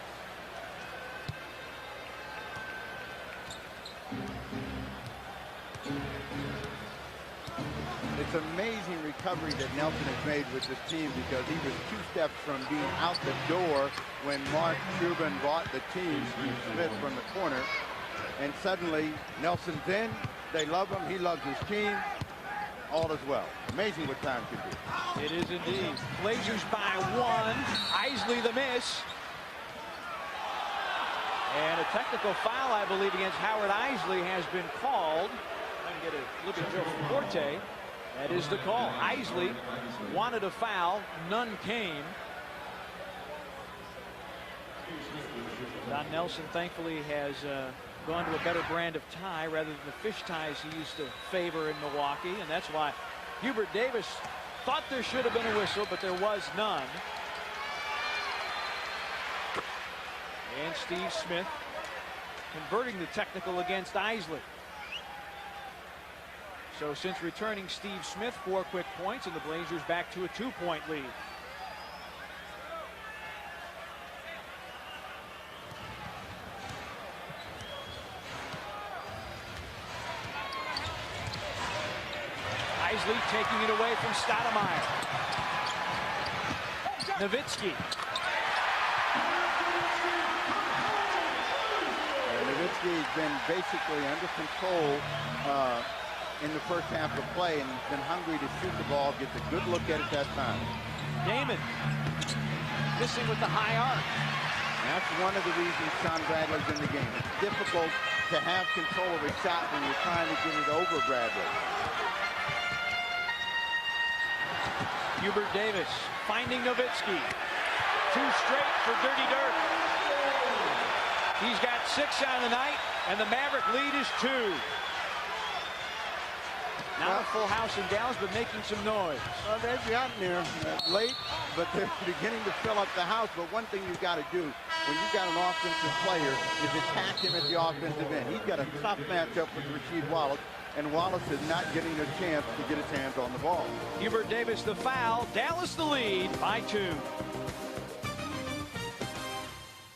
It's amazing recovery that Nelson has made with this team, because he was 2 steps from being out the door when Mark Cuban brought the team, Steve Smith, from the corner. And suddenly Nelson's in. They love him. He loves his team. All is well. Amazing what time can do. It is indeed. Blazers by 1. Isley the miss. And a technical foul, I believe, against Howard Isley has been called. I'm going to get a look at Joe Forte. That is the call. Isley wanted a foul. None came. Don Nelson, thankfully, has gone to a better brand of tie rather than the fish ties he used to favor in Milwaukee, and that's why Hubert Davis thought there should have been a whistle, but there was none. And Steve Smith converting the technical against Isley. So since returning Steve Smith, 4 quick points, and the Blazers back to a 2-point lead. Isley taking it away from Stoudemire. Nowitzki. Nowitzki has been basically under control in the first half of play, and he's been hungry to shoot the ball, gets a good look at it that time. Damon missing with the high arc. That's one of the reasons Sean Bradley's in the game. It's difficult to have control of a shot when you're trying to get it over Bradley. Hubert Davis finding Nowitzki. 2 straight for Dirty Dirk. He's got 6 on the night, and the Maverick lead is 2. Not a full house in Dallas, but making some noise. Well, they've gotten there late, but they're beginning to fill up the house. But one thing you've got to do when you've got an offensive player is attack him at the offensive end. He's got a tough matchup with Rasheed Wallace, and Wallace is not getting a chance to get his hands on the ball. Hubert Davis the foul. Dallas the lead by 2.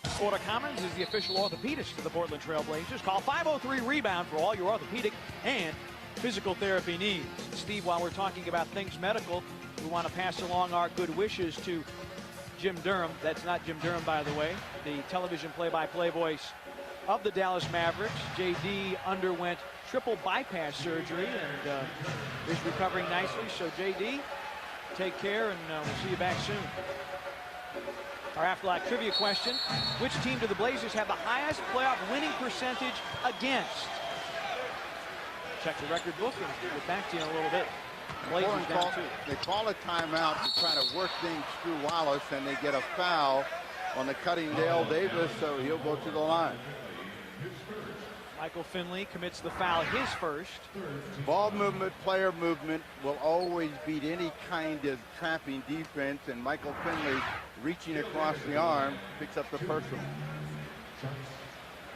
Florida Commons is the official orthopedist of the Portland Trail Blazers. Call 503-REBOUND for all your orthopedic and physical therapy needs. Steve, while we're talking about things medical, we want to pass along our good wishes to Jim Durham. That's not Jim Durham, by the way, the television play-by-play voice of the Dallas Mavericks. JD underwent triple bypass surgery and is recovering nicely. So JD, take care, and we'll see you back soon. Our Afterlife trivia question: which team do the Blazers have the highest playoff winning percentage against? Check the record book and we'll get back to you in a little bit. Blazers down 2. They call a timeout to try to work things through Wallace, and they get a foul on the cutting Dale Davis, so he'll go to the line. Michael Finley commits the foul, his first. Ball movement, player movement will always beat any kind of trapping defense, and Michael Finley, reaching across the arm, picks up the personal.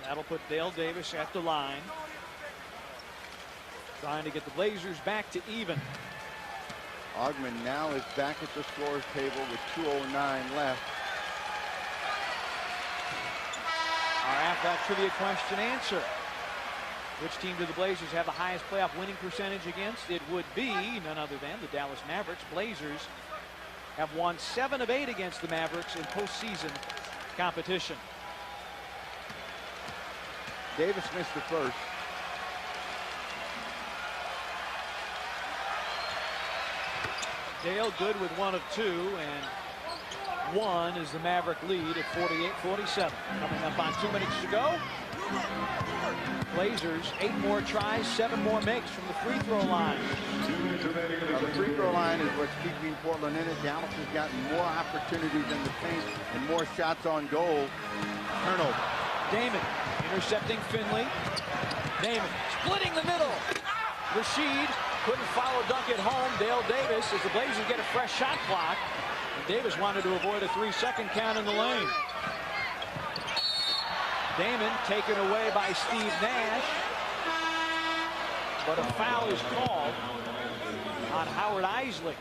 That'll put Dale Davis at the line, trying to get the Blazers back to even. Augman now is back at the scores table with 2:09 left. Our Aflac trivia question answer: which team do the Blazers have the highest playoff winning percentage against? It would be none other than the Dallas Mavericks. Blazers have won 7 of 8 against the Mavericks in postseason competition. Davis missed the first. Dale good with 1 of 2, and 1 is the Maverick lead at 48-47. Coming up on 2 minutes to go. Blazers 8 more tries, 7 more makes from the free throw line. The free throw line is what's keeping Portland in it. Dallas has gotten more opportunities in the paint and more shots on goal. Turnover. Damon intercepting Finley. Damon splitting the middle. Rashid couldn't follow dunk at home. Dale Davis, as the Blazers get a fresh shot clock. And Davis wanted to avoid a 3-second count in the lane. Damon taken away by Steve Nash. But a foul is called on Howard Isley.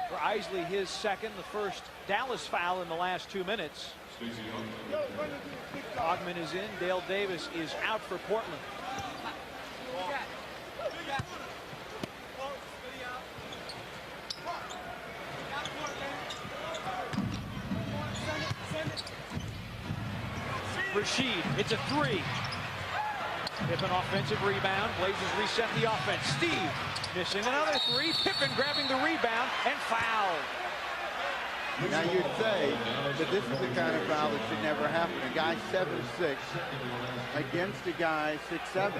For Isley, his second, the first Dallas foul in the last 2 minutes. Ogman is in. Dale Davis is out for Portland. Rashid, it's a 3. Pippen offensive rebound. Blazers reset the offense. Steve missing another 3. Pippen grabbing the rebound and foul. Now you'd say that this is the kind of foul that should never happen. A guy 7'6" against a guy 6'7".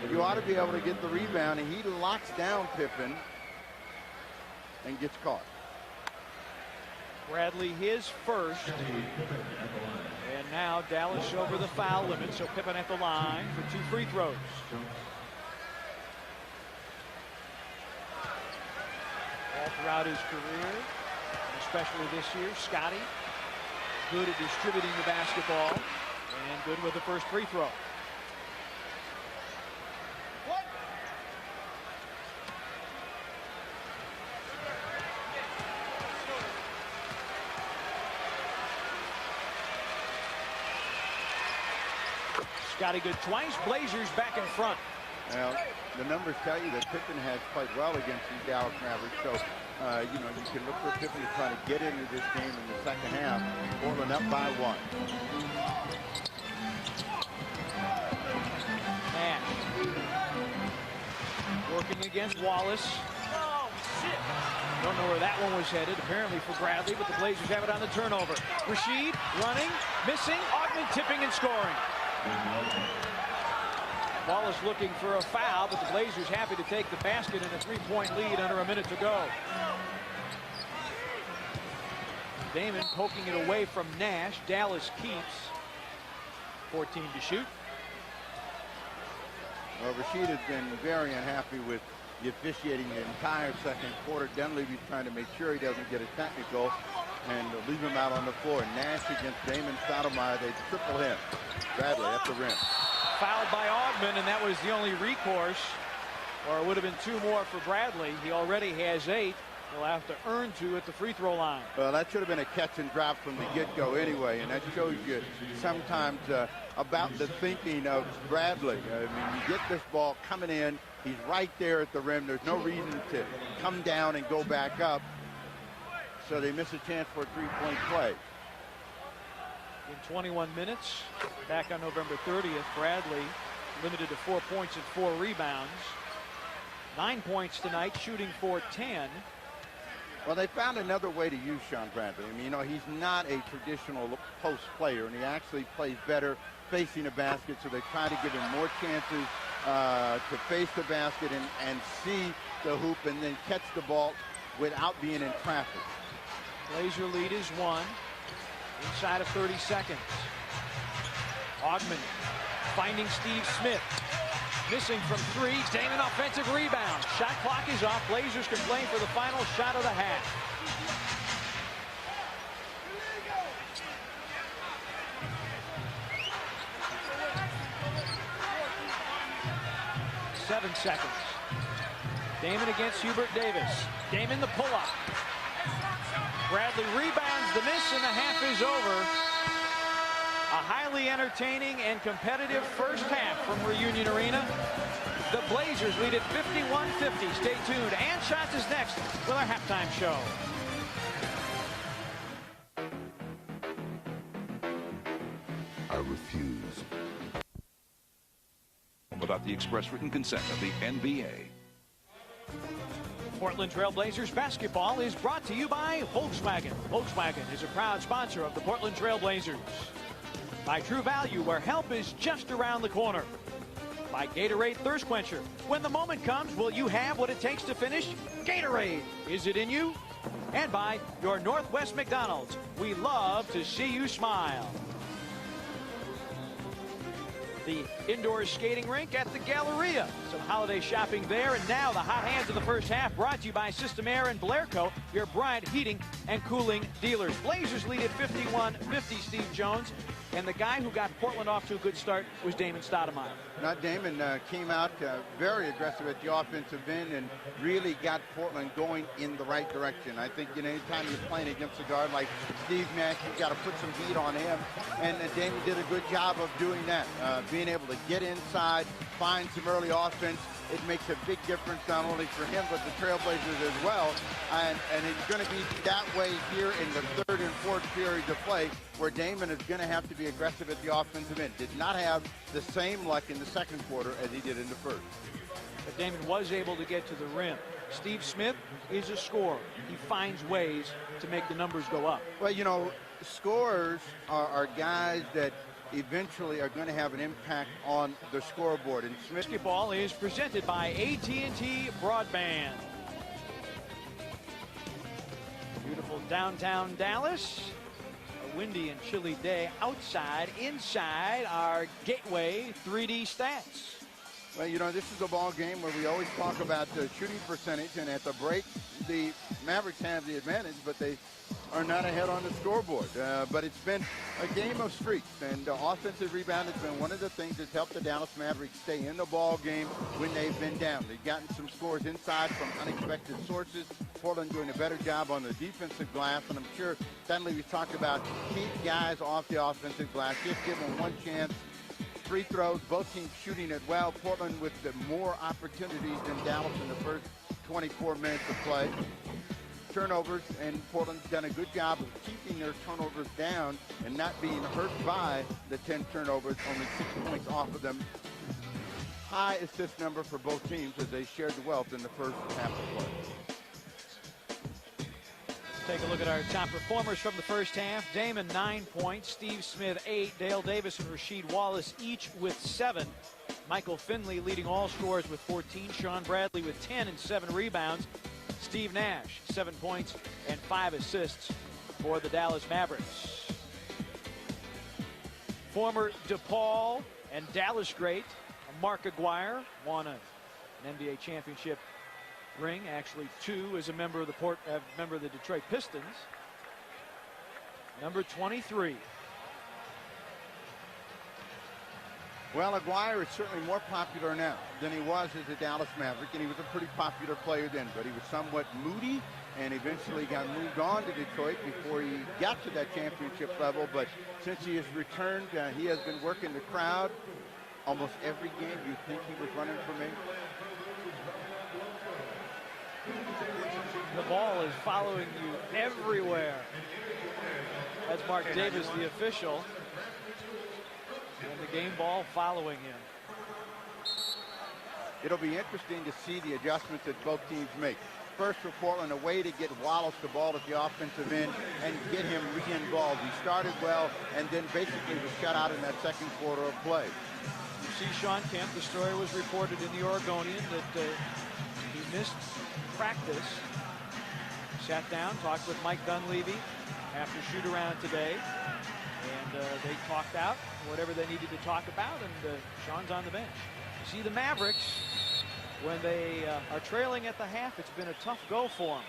You ought to be able to get the rebound, and he locks down Pippen and gets caught. Bradley his first. And now Dallas over the foul limit, so Pippen at the line for 2 free throws. All throughout his career, especially this year, Scotty good at distributing the basketball and good with the first free throw. Scotty good twice. Blazers back in front. Well, the numbers tell you that Pippen has played well against the Dallas Mavericks. So, you know, you can look for Pippen to try to get into this game in the second half. Portland up by 1. Nash working against Wallace. Don't know where that one was headed, apparently for Bradley, but the Blazers have it on the turnover. Rashid running, missing, Ogman tipping and scoring. Wallace looking for a foul, but the Blazers happy to take the basket in a 3-point lead under a minute to go. Damon poking it away from Nash. Dallas keeps 14 to shoot. Well, Rashid has been very unhappy with the officiating the entire second quarter. Dunleavy's trying to make sure he doesn't get a technical and leave him out on the floor. Nash against Damon Stoudemire. They triple him. Bradley at the rim. Fouled by Ogman, and that was the only recourse, or it would have been 2 more for Bradley. He already has 8. He'll have to earn 2 at the free throw line. Well, that should have been a catch and drop from the get-go anyway, and that shows you sometimes about the thinking of Bradley. I mean, you get this ball coming in, he's right there at the rim. There's no reason to come down and go back up, so they miss a chance for a 3-point play. In 21 minutes, back on November 30th, Bradley limited to 4 points and 4 rebounds. 9 points tonight, shooting for 10. Well, they found another way to use Sean Bradley. I mean, you know, he's not a traditional post player, and he actually plays better facing the basket, so they try to give him more chances to face the basket and see the hoop and then catch the ball without being in traffic. Blazer lead is 1. Inside of 30 seconds. Ogman finding Steve Smith. Missing from 3. Damon offensive rebound. Shot clock is off. Blazers can play for the final shot of the half. Seven seconds. Damon against Hubert Davis. Damon the pull-up. Bradley rebounds the miss, and the half is over. A highly entertaining and competitive first half from Reunion Arena. The Blazers lead at 51-50. Stay tuned. And Shots is next with our halftime show. I refuse. Without the express written consent of the NBA. Portland Trail Blazers basketball is brought to you by Volkswagen. Volkswagen is a proud sponsor of the Portland Trail Blazers. By True Value, where help is just around the corner. By Gatorade Thirst Quencher. When the moment comes, will you have what it takes to finish? Gatorade. Is it in you? And by your Northwest McDonald's. We love to see you smile. The indoor skating rink at the Galleria. Some holiday shopping there. And now the hot hands of the first half brought to you by System Air and Blairco, your Bryant Heating and Cooling dealers. Blazers lead at 51-50, Steve Jones. And the guy who got Portland off to a good start was Damon Stoudemire. Not Damon came out very aggressive at the offensive end and really got Portland going in the right direction. I think, you know, anytime you're playing against a guard like Steve Nash, you've got to put some heat on him. And Damon did a good job of doing that, being able to get inside, find some early offense. It makes a big difference not only for him but the Trailblazers as well. And it's going to be that way here in the third and fourth periods of play, where Damon is going to have to be aggressive at the offensive end. Did not have the same luck in the second quarter as he did in the first. But Damon was able to get to the rim. Steve Smith is a scorer. He finds ways to make the numbers go up. Well, you know, scorers are guys that eventually are going to have an impact on the scoreboard. And Smith Basketball is presented by AT&T Broadband. Beautiful downtown Dallas. A windy and chilly day outside. Inside our Gateway 3D stats. Well, you know, this is a ball game where we always talk about the shooting percentage, and at the break, the Mavericks have the advantage, but they are not ahead on the scoreboard. But it's been a game of streaks, and offensive rebound has been one of the things that's helped the Dallas Mavericks stay in the ball game when they've been down. They've gotten some scores inside from unexpected sources. Portland doing a better job on the defensive glass, and I'm sure Stanley was talked about keep guys off the offensive glass, just give them one chance. Free throws, both teams shooting it well. Portland with the more opportunities than Dallas in the first 24 minutes of play. Turnovers, and Portland's done a good job of keeping their turnovers down and not being hurt by the 10 turnovers, only 6 points off of them. High assist number for both teams as they shared the wealth in the first half of play. Take a look at our top performers from the first half. Damon, 9 points. Steve Smith, 8. Dale Davis and Rasheed Wallace each with 7. Michael Finley leading all scorers with 14. Sean Bradley with 10 and 7 rebounds. Steve Nash, 7 points and 5 assists for the Dallas Mavericks. Former DePaul and Dallas great Mark Aguirre won an NBA championship ring, actually 2 as a member of the Detroit Pistons. Number 23. Well, Aguirre is certainly more popular now than he was as a Dallas Maverick, and he was a pretty popular player then, but he was somewhat moody and eventually got moved on to Detroit before he got to that championship level. But since he has returned, he has been working the crowd almost every game. You think he was running for me? The ball is following you everywhere. That's Mark Davis, the official. And the game ball following him. It'll be interesting to see the adjustments that both teams make. First for Portland, a way to get Wallace the ball at the offensive end and get him re-involved. He started well and then basically was shut out in that second quarter of play. You see Sean Kemp, the story was reported in the Oregonian that he missed practice. Sat down, talked with Mike Dunleavy after shoot-around today. And they talked out whatever they needed to talk about, and Sean's on the bench. You see the Mavericks, when they are trailing at the half, it's been a tough go for them.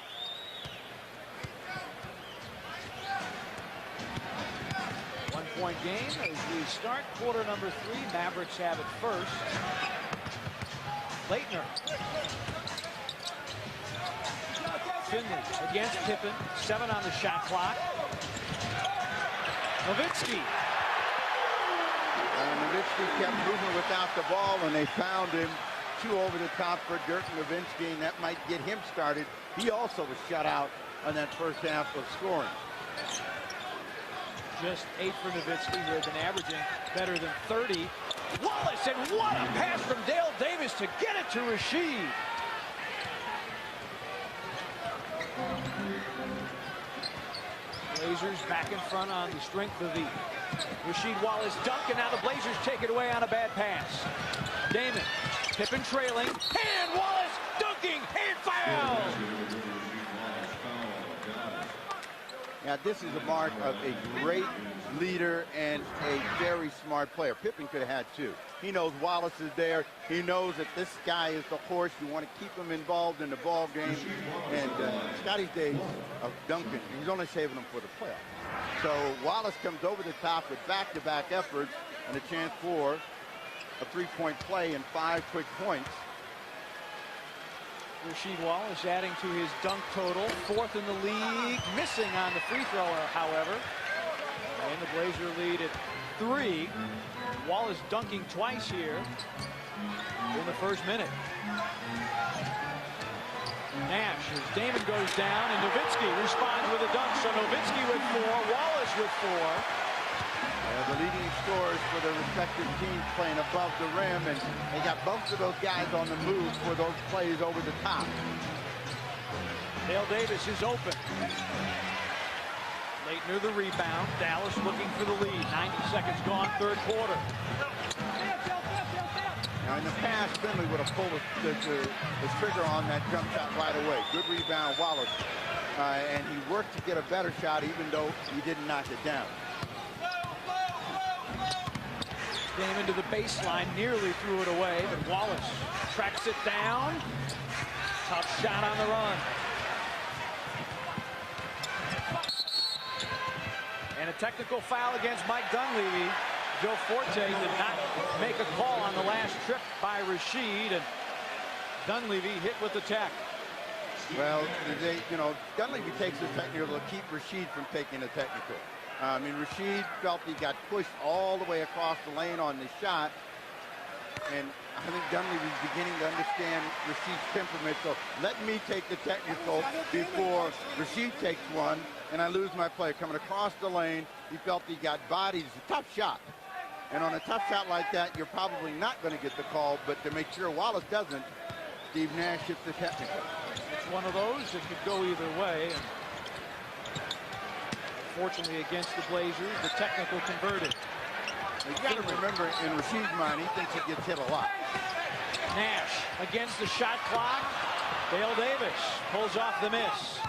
One-point game as we start quarter number 3. Mavericks have it first. Leitner. Finley against Pippen. 7 on the shot clock. Nowitzki. Nowitzki kept moving without the ball, and they found him 2 over the top for Dirk Nowitzki, and that might get him started. He also was shut out on that first half of scoring. Just 8 for Nowitzki, who had been averaging better than 30. Wallace, and what a pass from Dale Davis to get it to Rasheed. Blazers back in front on the strength of the Rasheed Wallace dunk, and now the Blazers take it away on a bad pass. Damon, Pippen trailing, and Wallace dunking, and foul! Now, this is a mark of a great leader and a very smart player. Pippen could have had 2. He knows Wallace is there. He knows that this guy is the horse. You want to keep him involved in the ball game. And Scotty's days of dunking, he's only saving them for the playoffs. So Wallace comes over the top with back-to-back efforts and a chance for a 3-point play and 5 quick points. Rasheed Wallace adding to his dunk total, 4th in the league, missing on the free throw, however. And the Blazer lead at 3. Wallace dunking twice here in the first minute. Nash, as Damon goes down, and Nowitzki responds with a dunk. So Nowitzki with 4, Wallace with 4. The leading scorers for their respective teams playing above the rim, and they got both of those guys on the move for those plays over the top. Dale Davis is open. Leitner the rebound. Dallas looking for the lead. 90 seconds gone, third quarter. Now in the past, Finley would have pulled the trigger on that jump shot right away. Good rebound, Wallace. And he worked to get a better shot even though he didn't knock it down. Damon to the baseline, nearly threw it away, but Wallace tracks it down. Tough shot on the run. And a technical foul against Mike Dunleavy. Joe Forte did not make a call on the last trip by Rasheed, and Dunleavy hit with the tech. Well, Dunleavy takes the technical to keep Rasheed from taking a technical. I mean, Rasheed felt he got pushed all the way across the lane on the shot, and I think Dunleavy was beginning to understand Rasheed's temperament. So let me take the technical before Rasheed takes one, and I lose my play. Coming across the lane, he felt he got bodied. It's a tough shot. And on a tough shot like that, you're probably not going to get the call, but to make sure Wallace doesn't, Steve Nash hits the technical. It's one of those that could go either way. And fortunately against the Blazers, the technical converted. You got to remember, in Rasheed's mind, he thinks he gets hit a lot. Nash against the shot clock. Dale Davis pulls off the miss.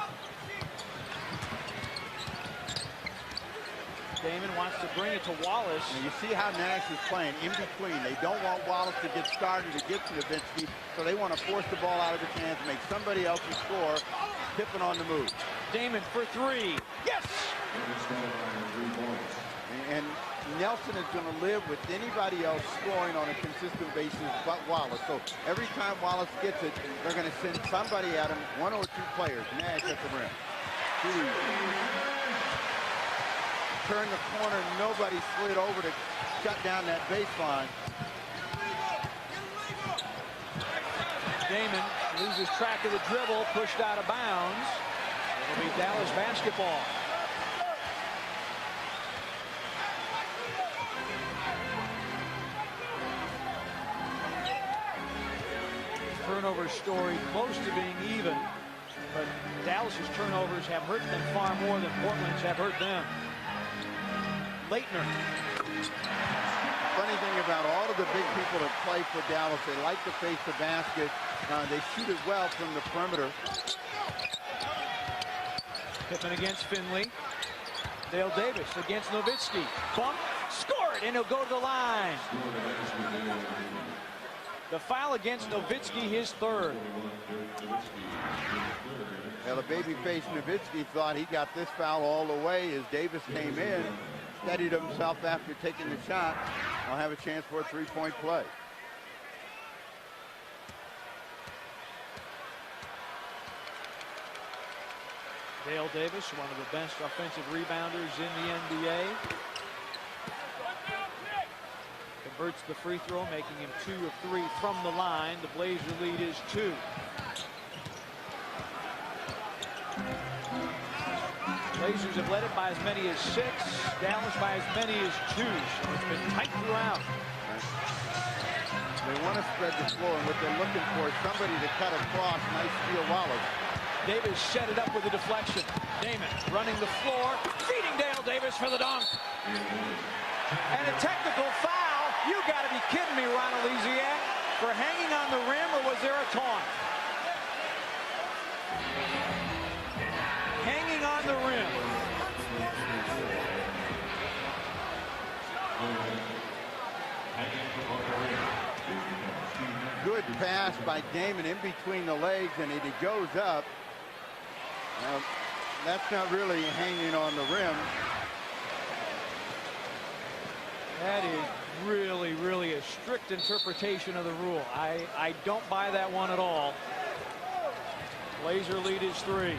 Damon wants to bring it to Wallace. And you see how Nash is playing in between. They don't want Wallace to get started to get to Nowitzki, so they want to force the ball out of his hands, make somebody else score. Pippen on the move. Damon for 3. Yes! And Nelson is going to live with anybody else scoring on a consistent basis but Wallace. So every time Wallace gets it, they're going to send somebody at him, 1 or 2 players. Nash at the rim. 2. Turn the corner, nobody slid over to shut down that baseline. Damon loses track of the dribble, pushed out of bounds. It'll be Dallas basketball. Turnover story close to being even, but Dallas's turnovers have hurt them far more than Portland's have hurt them. Leitner. Funny thing about all of the big people that play for Dallas, they like to face the basket. They shoot it well from the perimeter. Pippen against Finley. Dale Davis against Nowitzki. Bump, score it, and he'll go to the line. The foul against Nowitzki, his 3rd. Well, the baby-faced Nowitzki thought he got this foul all the way as Davis came in, steadied himself after taking the shot. I'll have a chance for a 3-point play. Dale Davis, one of the best offensive rebounders in the NBA. Converts the free throw, making him 2 of 3 from the line. The Blazer lead is 2. Blazers have led it by as many as 6. Dallas by as many as 2. So it's been tight throughout. They want to spread the floor, and what they're looking for is somebody to cut across. Nice steal, Wallace. Davis set it up with a deflection. Damon running the floor, feeding Dale Davis for the dunk. And a technical foul. You got to be kidding me, Ron Elysiak, for hanging on the rim, or was there a taunt? Hanging on the rim. Good pass by Damon in between the legs, and he goes up. That's not really hanging on the rim. That is really a strict interpretation of the rule. I don't buy that one at all. Blazer lead is 3.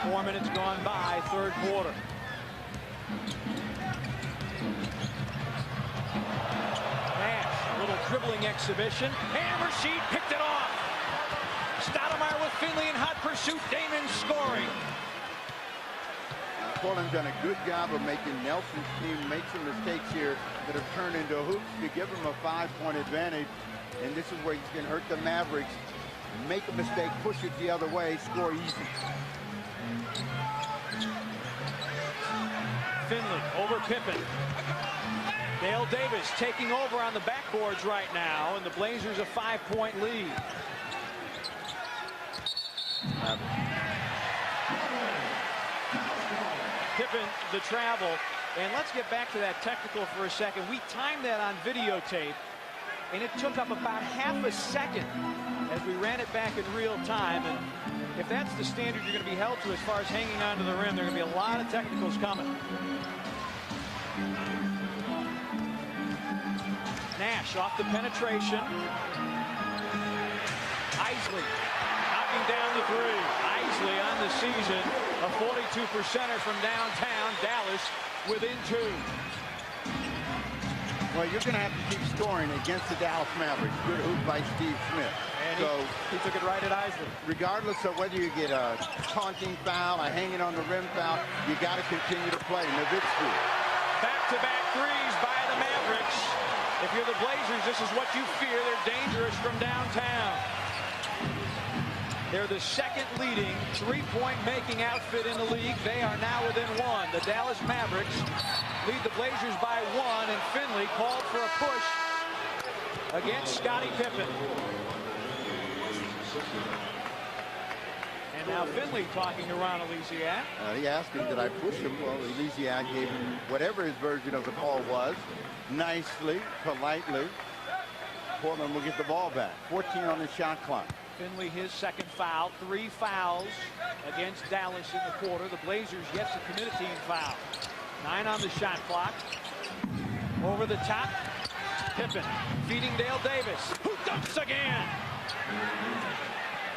4 minutes gone by, third quarter. Nash, a little dribbling exhibition. Hammer sheet, picked it off. Stoudemire with Finley in hot pursuit. Damon scoring. Portland's done a good job of making Nelson's team make some mistakes here that have turned into hoops to give him a 5-point advantage. And this is where you can hurt the Mavericks. Make a mistake, push it the other way, score easy. Finley over Pippen. Dale Davis taking over on the backboards right now, and the Blazers a 5-point lead. Pippen, the travel. And let's get back to that technical for a second. We timed that on videotape, and it took up about half a second as we ran it back in real time. And if that's the standard you're going to be held to as far as hanging onto the rim, there are going to be a lot of technicals coming. Nash off the penetration. Isley knocking down the 3. Isley on the season, a 42%er from downtown. Dallas within 2. Well, you're going to have to keep scoring against the Dallas Mavericks. Good hoop by Steve Smith. And so he took it right at Isley. Regardless of whether you get a taunting foul, a hanging on the rim foul, you got to continue to play. Nowitzki. Back-to-back threes by the Mavericks. If you're the Blazers, this is what you fear. They're dangerous from downtown. They're the second leading three-point making outfit in the league. They are now within 1. The Dallas Mavericks lead the Blazers by 1, and Finley called for a push against Scottie Pippen. And now Finley talking to Ron Elysiak. He asked him, did I push him? Well, Elysiak gave him whatever his version of the call was. Nicely, politely. Portland will get the ball back. 14 on the shot clock. Finley, his second foul. 3 fouls against Dallas in the quarter. The Blazers yet to commit a team foul. 9 on the shot clock. Over the top. Pippen feeding Dale Davis, who dunks again.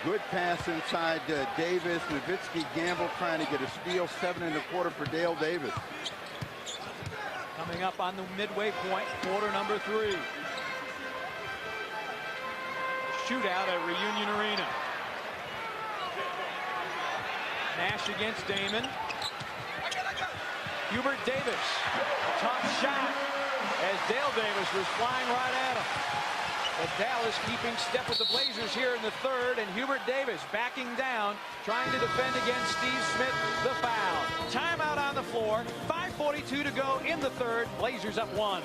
Good pass inside Davis. Nowitzki, Gamble trying to get a steal. 7 1/4 for Dale Davis. Coming up on the midway point, quarter number 3. Shootout at Reunion Arena. Nash against Damon. Hubert Davis, tough shot as Dale Davis was flying right at him. But Dallas keeping step with the Blazers here in the third, and Hubert Davis backing down, trying to defend against Steve Smith, the foul. Timeout on the floor, 5:42 to go in the third. Blazers up 1.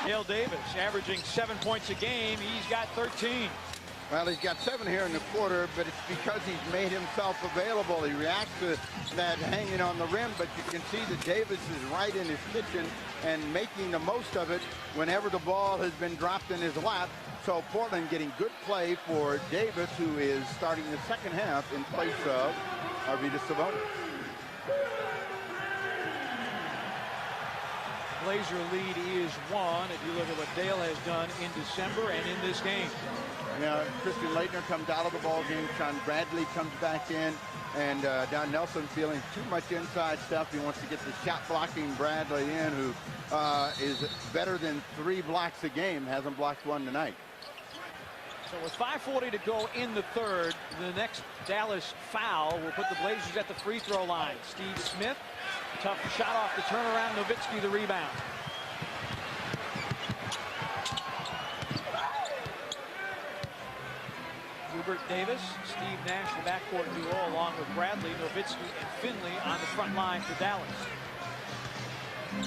Dale Davis averaging 7 points a game. He's got 13. Well, he's got 7 here in the quarter, but it's because he's made himself available. He reacts to that hanging on the rim, but you can see that Davis is right in his kitchen and making the most of it whenever the ball has been dropped in his lap. So Portland getting good play for Davis, who is starting the second half in place of Arvydas Sabonis. Blazer lead is 1 if you look at what Dale has done in December and in this game. Now, Christian Laettner comes out of the ball game. Sean Bradley comes back in. And Don Nelson feeling too much inside stuff. He wants to get the shot blocking Bradley in, who is better than 3 blocks a game. Hasn't blocked 1 tonight. So with 5:40 to go in the third, the next Dallas foul will put the Blazers at the free throw line. Steve Smith, tough shot off the turnaround. Nowitzki the rebound. Hubert Davis, Steve Nash, the backcourt duo, along with Bradley, Nowitzki, and Finley on the front line for Dallas.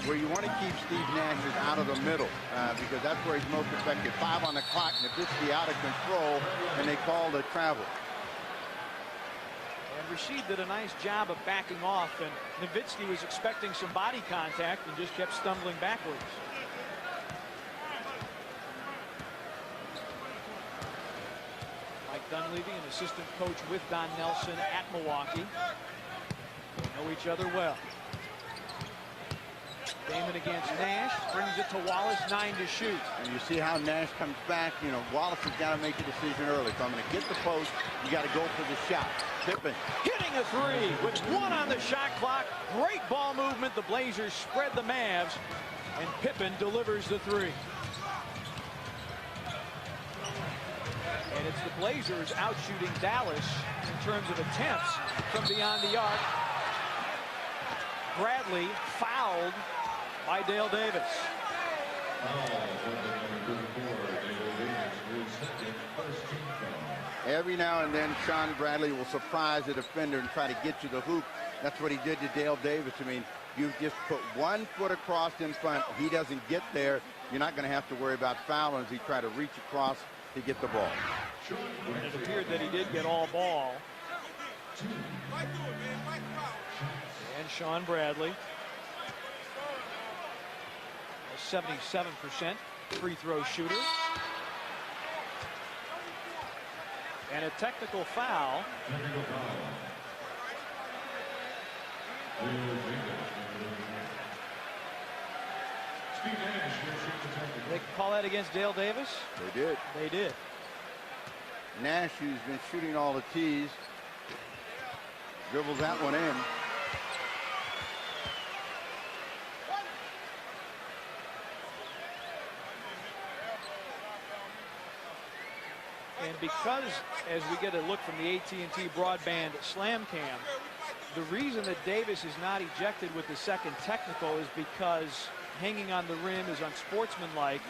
Where you want to keep Steve Nash is out of the middle because that's where he's most effective. 5 on the clock, Nowitzki out of control, and they called a travel. And Rasheed did a nice job of backing off, and Nowitzki was expecting some body contact and just kept stumbling backwards. Mike Dunleavy, an assistant coach with Don Nelson at Milwaukee. They know each other well. Damon against Nash, brings it to Wallace, 9 to shoot. And you see how Nash comes back. You know, Wallace has got to make a decision early. If I'm going to get the post, you got to go for the shot. Pippen hitting a three with 1 on the shot clock. Great ball movement. The Blazers spread the Mavs, and Pippen delivers the 3. And it's the Blazers out shooting Dallas in terms of attempts from beyond the arc. Bradley fouled by Dale Davis. Every now and then, Sean Bradley will surprise the defender and try to get you the hoop. That's what he did to Dale Davis. I mean, you just put 1 foot across in front. He doesn't get there. You're not going to have to worry about fouling as he try to reach across to get the ball. And it appeared that he did get all ball. And Sean Bradley, a 77% free throw shooter. And a technical foul. They call that against Dale Davis? They did. They did. Nash, who's been shooting all the tees, dribbles that one in. And because, as we get a look from the AT&T broadband slam cam, the reason that Davis is not ejected with the second technical is because hanging on the rim is unsportsmanlike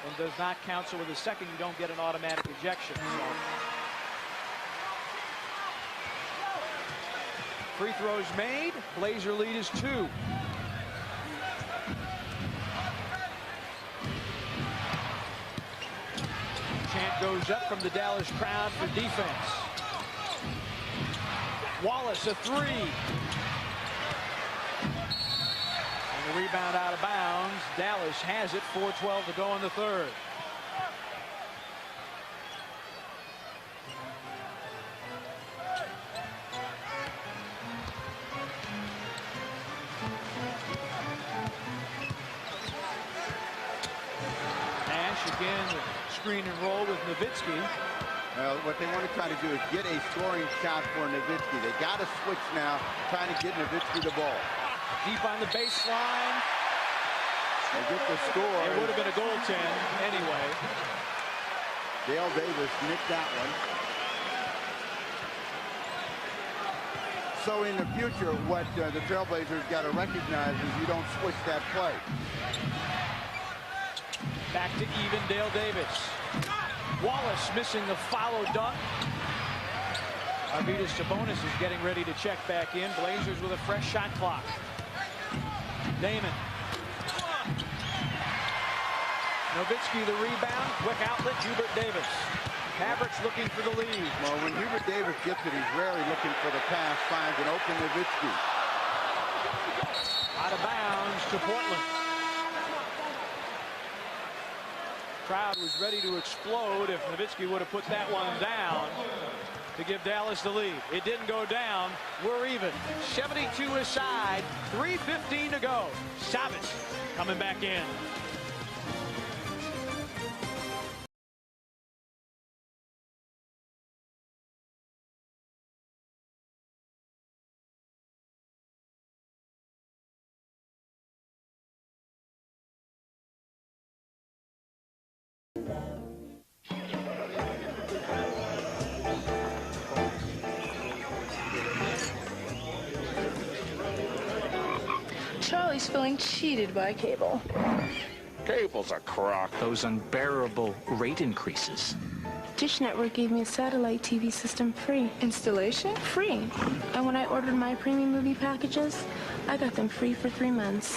and does not count. So with the second, you don't get an automatic ejection. So free throws made. Blazer lead is 2. Chant goes up from the Dallas crowd for defense. Wallace, a 3. And the rebound out of bounds. Dallas has it. 4:12 to go in the third. Nash again, screen and roll with Nowitzki. Well, what they want to try to do is get a scoring shot for Nowitzki. They got to switch now, trying to get Nowitzki the ball. Deep on the baseline. They get the score. It would have been a goaltend anyway. Dale Davis nicked that one. So in the future, what the Trailblazers got to recognize is you don't switch that play. Back to even Dale Davis. Wallace missing the follow dunk. Arvydas Sabonis is getting ready to check back in. Blazers with a fresh shot clock. Damon. Nowitzki the rebound. Quick outlet, Hubert Davis. Mavericks looking for the lead. Well, when Hubert Davis gets it, he's rarely looking for the pass. Finds an open Nowitzki. Out of bounds to Portland. Crowd was ready to explode if Nowitzki would have put that one down to give Dallas the lead. It didn't go down. We're even. 72 aside. 3:15 to go. Savage coming back in. always feeling cheated by cable. Cable's a crock. Those unbearable rate increases. Dish Network gave me a satellite TV system free. Installation? Free. And when I ordered my premium movie packages, I got them free for 3 months.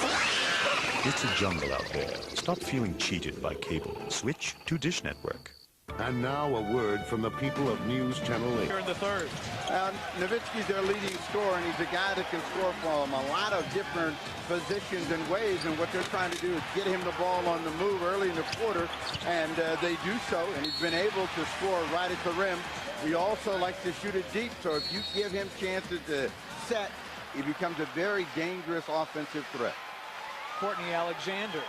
It's a jungle out there. Stop feeling cheated by cable. Switch to Dish Network. And now a word from the people of News Channel 8. Here in the third. Nowitzki's their leading scorer, and he's a guy that can score from a lot of different positions and ways, and what they're trying to do is get him the ball on the move early in the quarter, and they do so, and he's been able to score right at the rim. He also likes to shoot it deep, so if you give him chances to set, he becomes a very dangerous offensive threat. Courtney Alexander,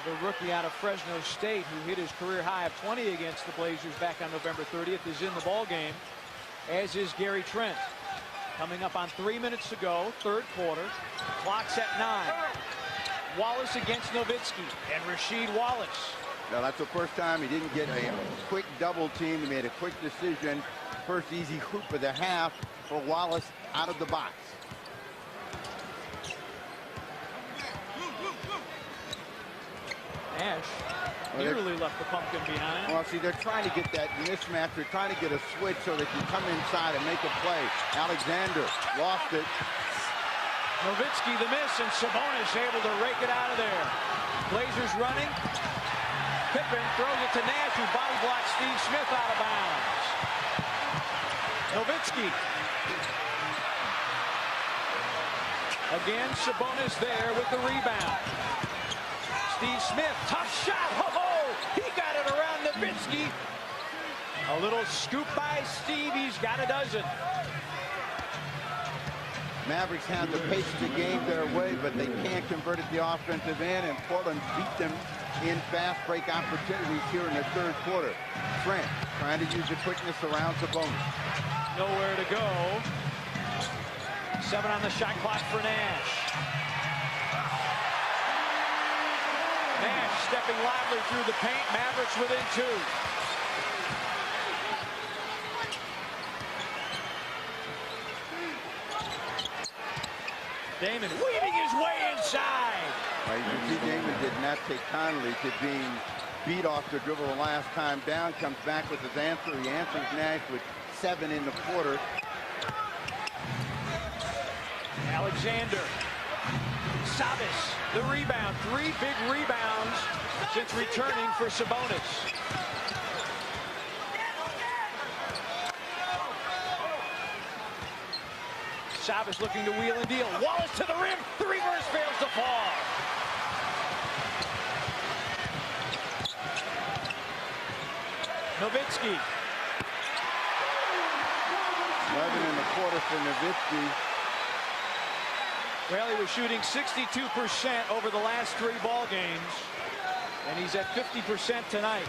the rookie out of Fresno State, who hit his career high of 20 against the Blazers back on November 30th, is in the ball game, as is Gary Trent. Coming up on 3 minutes to go, third quarter. Clock's at 9. Wallace against Nowitzki, and Rasheed Wallace. Now, that's the first time he didn't get a quick double team. He made a quick decision. First easy hoop of the half for Wallace out of the box. Nash nearly left the pumpkin behind. Well, see, they're trying to get that mismatch. They're trying to get a switch so they can come inside and make a play. Alexander lost it. Nowitzki the miss, and Sabonis able to rake it out of there. Blazers running. Pippen throws it to Nash, who body blocks Steve Smith out of bounds. Nowitzki. Again, Sabonis there with the rebound. Steve Smith, tough shot. Ho-ho! He got it around Nowitzki. A little scoop by Steve. He's got a dozen. Mavericks have the pace of the game their way, but they can't convert at the offensive end, and Portland beat them in fast break opportunities here in the third quarter. Trent trying to use the quickness around Sabonis. Nowhere to go. 7 on the shot clock for Nash. Nash stepping lively through the paint. Mavericks within 2. Damon weaving his way inside. You can see Damon did not take kindly to being beat off the dribble the last time down. Comes back with his answer. He answers Nash with 7 in the quarter. Alexander. Sabas, the rebound. 3 big rebounds since returning for Sabonis. Sabas looking to wheel and deal. Wallace to the rim. The reverse fails to fall. Nowitzki. 11 in the quarter for Nowitzki. Well, he was shooting 62% over the last 3 ball games, and he's at 50% tonight.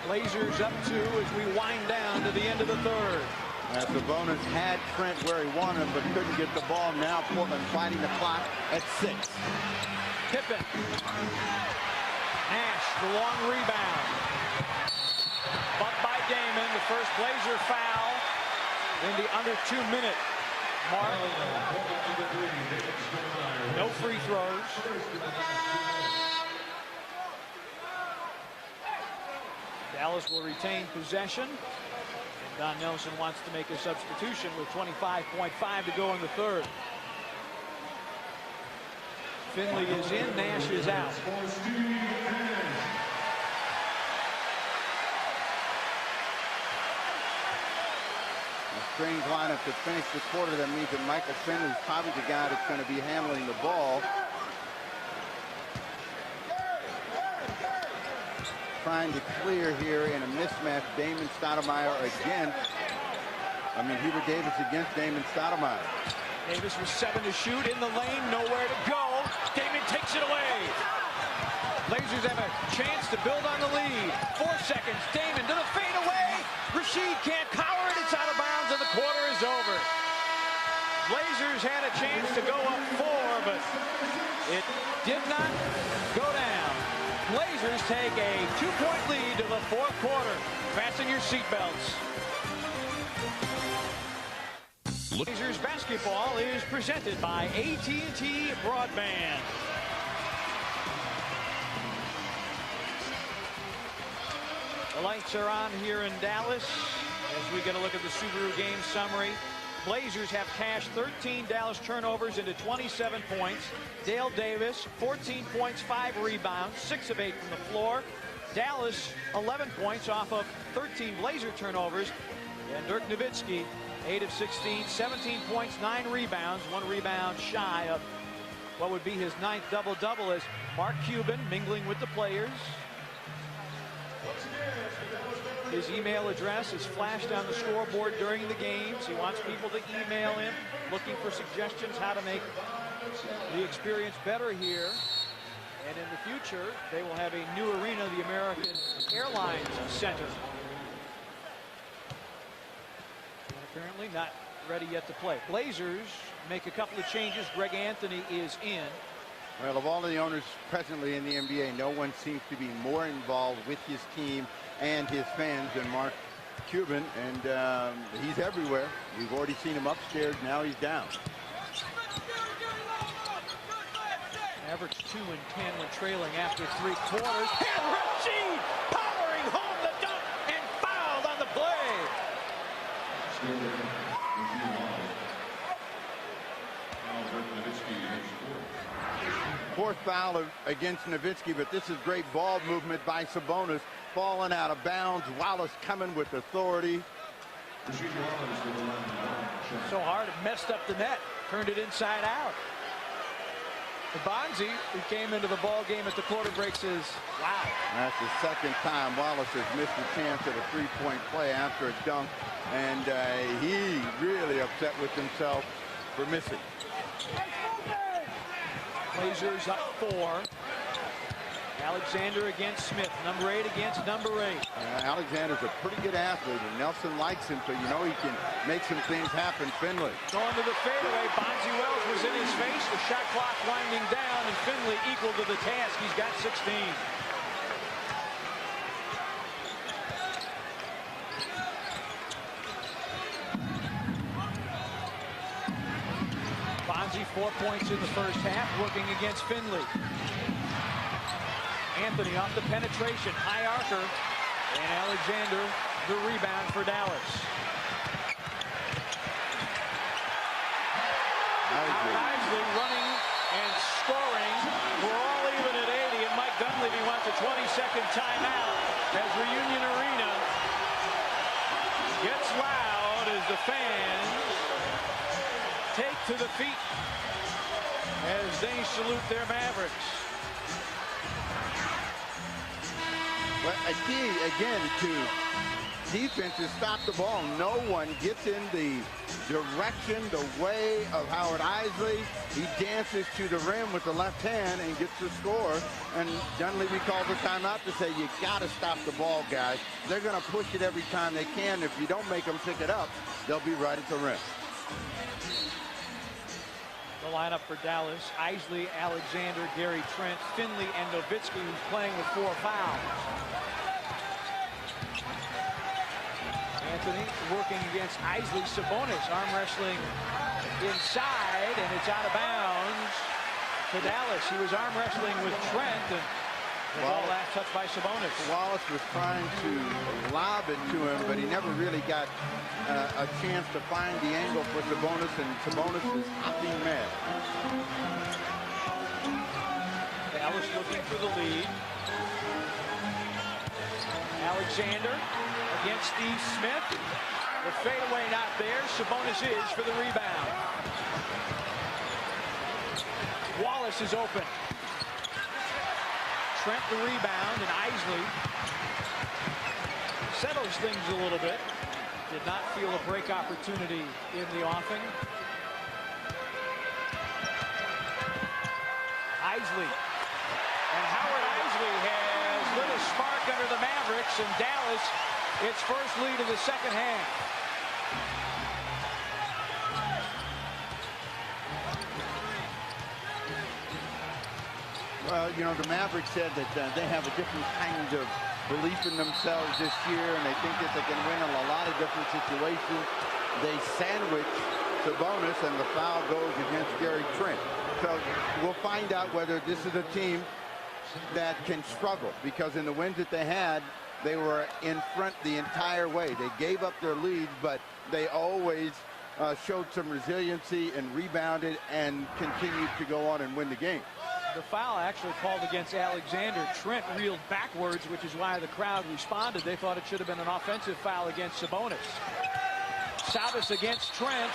Blazers up 2 as we wind down to the end of the third. Sabonis had Trent where he wanted him, but couldn't get the ball. Now Portland fighting the clock at 6. Pippen. Nash, the long rebound. Bumped by Damon, the first Blazer foul in the under 2-minute mark. No free throws. Dallas will retain possession. And Don Nelson wants to make a substitution with 25.5 to go in the third. Finley is in, Nash is out. Strange lineup to finish the quarter. That means that Michael Finley's probably the guy that's going to be handling the ball. Trying to clear here in a mismatch. Damon Stoudemire again. Hubert Davis against Damon Stoudemire. Davis with 7 to shoot in the lane, nowhere to go. Damon takes it away. Blazers have a chance to build on the lead. 4 seconds. Damon to the fadeaway. Rasheed can't power it. It's out of bounds, and the quarter is over. Blazers had a chance to go up 4, but it did not go down. Blazers take a 2-point lead to the 4th quarter. Fasten your seatbelts. Blazers basketball is presented by AT&T Broadband. The lights are on here in Dallas as we get a look at the Subaru game summary. Blazers have cashed 13 Dallas turnovers into 27 points. Dale Davis, 14 points, 5 rebounds, 6 of 8 from the floor. Dallas, 11 points off of 13 Blazer turnovers. And Dirk Nowitzki, 8 of 16, 17 points, 9 rebounds, 1 rebound shy of what would be his 9th double-double as Mark Cuban mingling with the players. His email address is flashed on the scoreboard during the games. He wants people to email him, looking for suggestions how to make the experience better here. And in the future, they will have a new arena, the American Airlines Center. And apparently not ready yet to play. Blazers make a couple of changes. Greg Anthony is in. Well, of all the owners presently in the NBA, no one seems to be more involved with his team and his fans than Mark Cuban, and he's everywhere. We've already seen him upstairs. Now he's down. Mavericks 2 and 10 when trailing after 3 quarters. And Rasheed powering home the dunk and fouled on the play. Fourth foul against Nowitzki, but this is great ball movement by Sabonis. Falling out of bounds. Wallace coming with authority. So hard, it messed up the net. Turned it inside out. Bonzi, who came into the ball game at the quarter break, says, wow. That's the second time Wallace has missed a chance at a three-point play after a dunk, and he really upset with himself for missing. Blazers up 4. Alexander against Smith. Number 8 against number 8. Alexander's a pretty good athlete, and Nelson likes him, so you know he can make some things happen. Finley. Going to the fadeaway. Bonzi Wells was in his face. The shot clock winding down, and Finley equal to the task. He's got 16. Bonzi 4 points in the first half, working against Finley. Anthony off the penetration, high archer, and Alexander the rebound for Dallas. Isley running and scoring. We're all even at 80, and Mike Dunleavy wants a 20-second timeout as Reunion Arena gets loud as the fans take to the feet as they salute their Mavericks. But a key, again, to defense is stop the ball. No one gets in the direction, the way of Howard Isley. He dances to the rim with the left hand and gets the score. And Dunleavy calls a timeout to say, you got to stop the ball, guys. They're going to push it every time they can. If you don't make them pick it up, they'll be right at the rim. The lineup for Dallas: Isley, Alexander, Gary Trent, Finley, and Nowitzki, who's playing with 4 fouls. Anthony working against Isley. Sabonis arm wrestling inside, and it's out of bounds to Dallas. He was arm wrestling with Trent, and the ball last touched by Sabonis. Wallace was trying to lob it to him, but he never really got a chance to find the angle for Sabonis, and Sabonis is hopping mad. Dallas looking for the lead. Alexander against Steve Smith. The fadeaway not there. Sabonis is for the rebound. Wallace is open. Trent the rebound, and Isley settles things a little bit. Did not feel a break opportunity in the offing. Isley. And Howard Isley has lit a spark under the Mavericks, and Dallas its first lead of the second half. Well, you know, the Mavericks said that they have a different kind of belief in themselves this year, and they think that they can win in a lot of different situations. They sandwich Sabonis, and the foul goes against Gary Trent. So we'll find out whether this is a team that can struggle, because in the wins that they had, they were in front the entire way. They gave up their leads, but they always showed some resiliency and rebounded and continued to go on and win the game. The foul actually called against Alexander. Trent reeled backwards, which is why the crowd responded. They thought it should have been an offensive foul against Sabonis. Sabonis against Trent.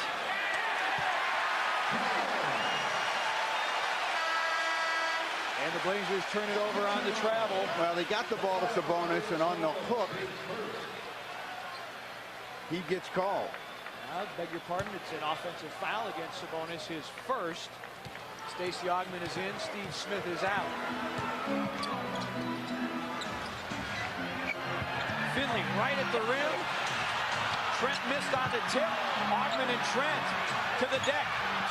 And the Blazers turn it over on the travel. Well, they got the ball to Sabonis, and on the hook, he gets called. I beg your pardon, it's an offensive foul against Sabonis, his first. Stacey Augmon is in, Steve Smith is out. Finley right at the rim. Trent missed on the tip. Augmon and Trent to the deck.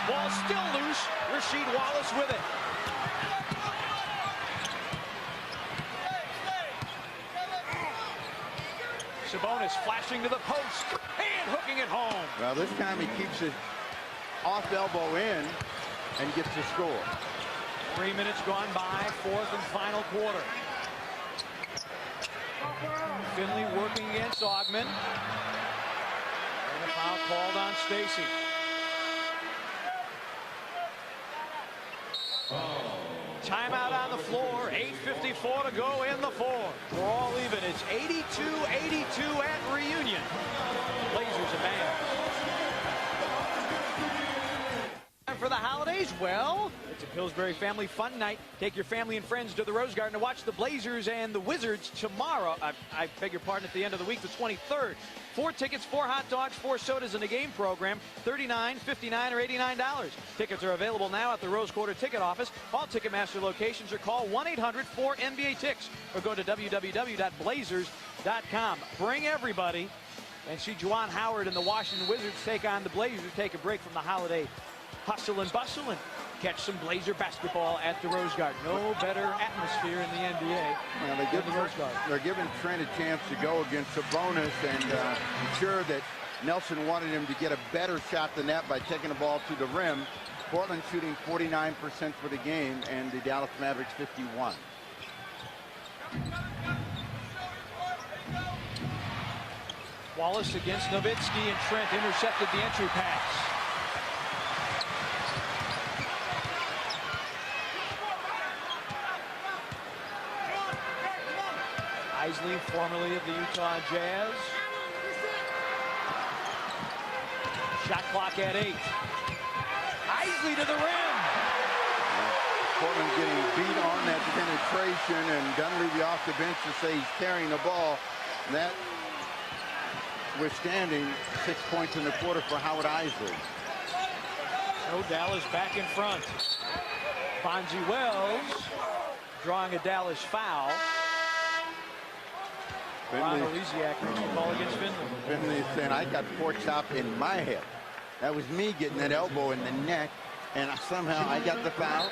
Ball still loose. Rasheed Wallace with it. Sabonis flashing to the post and hooking it home. Well, this time he keeps it off elbow in and gets the score. 3 minutes gone by, fourth and final quarter. Finley working against Augmon. And a foul called on Stacey. Timeout on the floor. 8:54 to go in the fourth. We're all even. It's 82-82 at Reunion. Blazers advance. For the holidays, well, it's a Pillsbury family fun night. Take your family and friends to the Rose Garden to watch the Blazers and the Wizards tomorrow. I beg your pardon, at the end of the week, the 23rd. 4 tickets, 4 hot dogs, 4 sodas in the game program, $39, $59, or $89. Tickets are available now at the Rose Quarter ticket office, all Ticketmaster locations, or call 1-800-4NBA-TICKS or go to www.blazers.com. Bring everybody and see Juwan Howard and the Washington Wizards take on the Blazers, take a break from the holiday hustle and bustle and catch some Blazer basketball at the Rose Garden. No better atmosphere in the NBA. Well, they're giving Trent a chance to go against Sabonis, and I'm sure that Nelson wanted him to get a better shot than that by taking the ball to the rim. Portland shooting 49% for the game, and the Dallas Mavericks 51%. Wallace against Nowitzki, and Trent intercepted the entry pass. Isley, formerly of the Utah Jazz. Shot clock at 8. Isley to the rim. Portland getting beat on that penetration, and Dunleavy off the bench to say he's carrying the ball. That withstanding 6 points in the quarter for Howard Isley. So Dallas back in front. Bonzi Wells drawing a Dallas foul. Ron Elysiak ball against Finley. Finley is saying, I got pork chop in my head. That was me getting that elbow in the neck, and somehow I got the foul.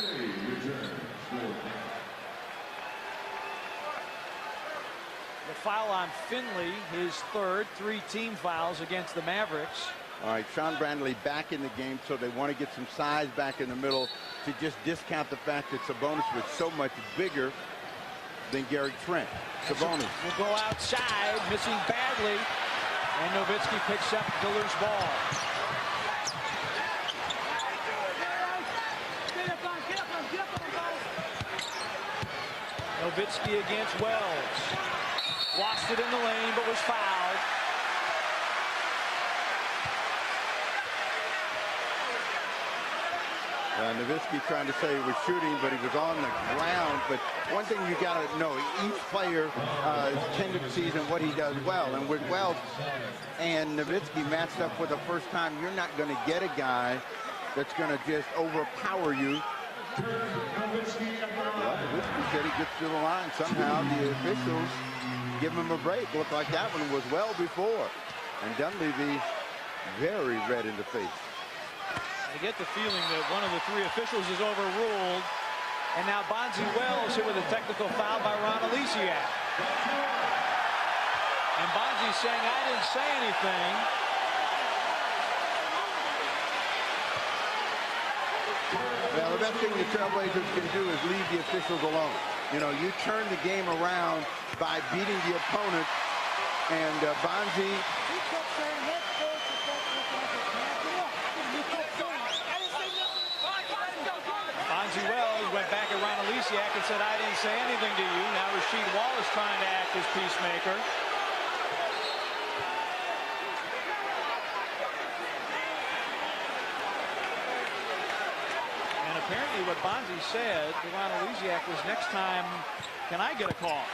The foul on Finley, his third, 3 team fouls against the Mavericks. All right, Sean Brandley back in the game, so they want to get some size back in the middle to just discount the fact that Sabonis was so much bigger than Gary Trent. Sabonis will go outside, missing badly, and Nowitzki picks up the loose ball. Nowitzki against Wells. Lost it in the lane, but was fouled. Nowitzki trying to say he was shooting, but he was on the ground. But one thing you got to know, each player tendencies and what he does well. And with Wells and Nowitzki matched up for the first time, you're not going to get a guy that's going to just overpower you. Well, Nowitzki said he gets to the line. Somehow the officials give him a break. Looked like that one was well before. And Dunleavy very red in the face. I get the feeling that one of the 3 officials is overruled. And now Bonzi Wells hit with a technical foul by Ron Elysiak. And Bonzi saying, I didn't say anything. the best thing the Trailblazers can do is leave the officials alone. You know, you turn the game around by beating the opponent, and Bonzi. Bonzi Wells went back at Ron Alesiak and said, I didn't say anything to you. Now Rasheed Wallace trying to act as peacemaker. And apparently what Bonzi said to Ron Alesiak was, next time, can I get a call?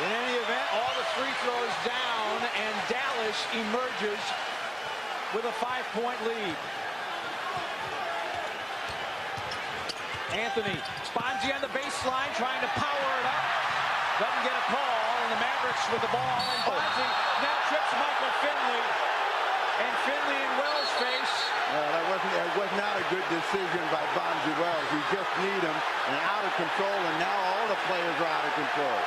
In any event, all the free throws down, and Dallas emerges with a 5-point lead. Anthony, Bonzi on the baseline, trying to power it up. Doesn't get a call, and the Mavericks with the ball, and Bonzi now trips Michael Finley. And Finley in Wells' face. That was not a good decision by Bonzi Wells. You just need him, and out of control, and now all the players are out of control.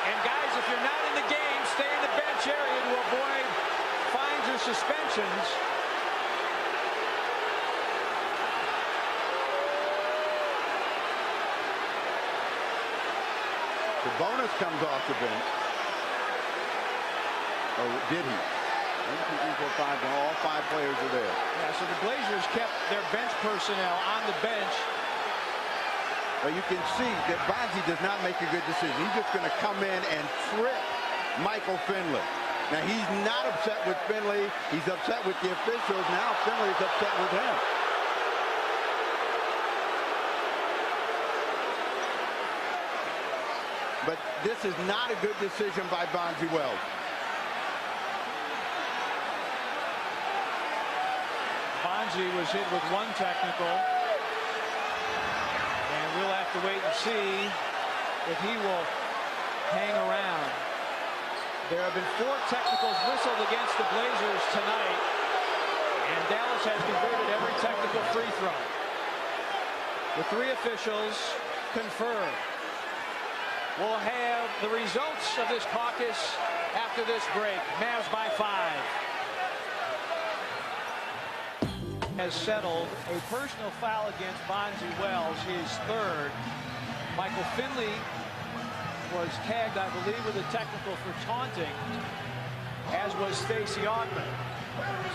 And guys, if you're not in the game, stay in the bench area to avoid fines or suspensions. The bonus comes off the bench. Oh, did he? 1, 2, 3, 4, 5. No, all 5 players are there. Yeah, so the Blazers kept their bench personnel on the bench. But you can see that Bonzi does not make a good decision. He's just going to come in and trip Michael Finley. Now, he's not upset with Finley. He's upset with the officials. Now Finley's upset with him. But this is not a good decision by Bonzi Wells. Bonzi was hit with 1 technical. And we'll have to wait and see if he will hang around. There have been 4 technicals whistled against the Blazers tonight. And Dallas has converted every technical free throw. The 3 officials confirmed. We'll have the results of this caucus after this break. Mavs by 5. Has settled a personal foul against Bonzi Wells, his 3rd. Michael Finley was tagged, I believe, with a technical for taunting, as was Stacey Augmon.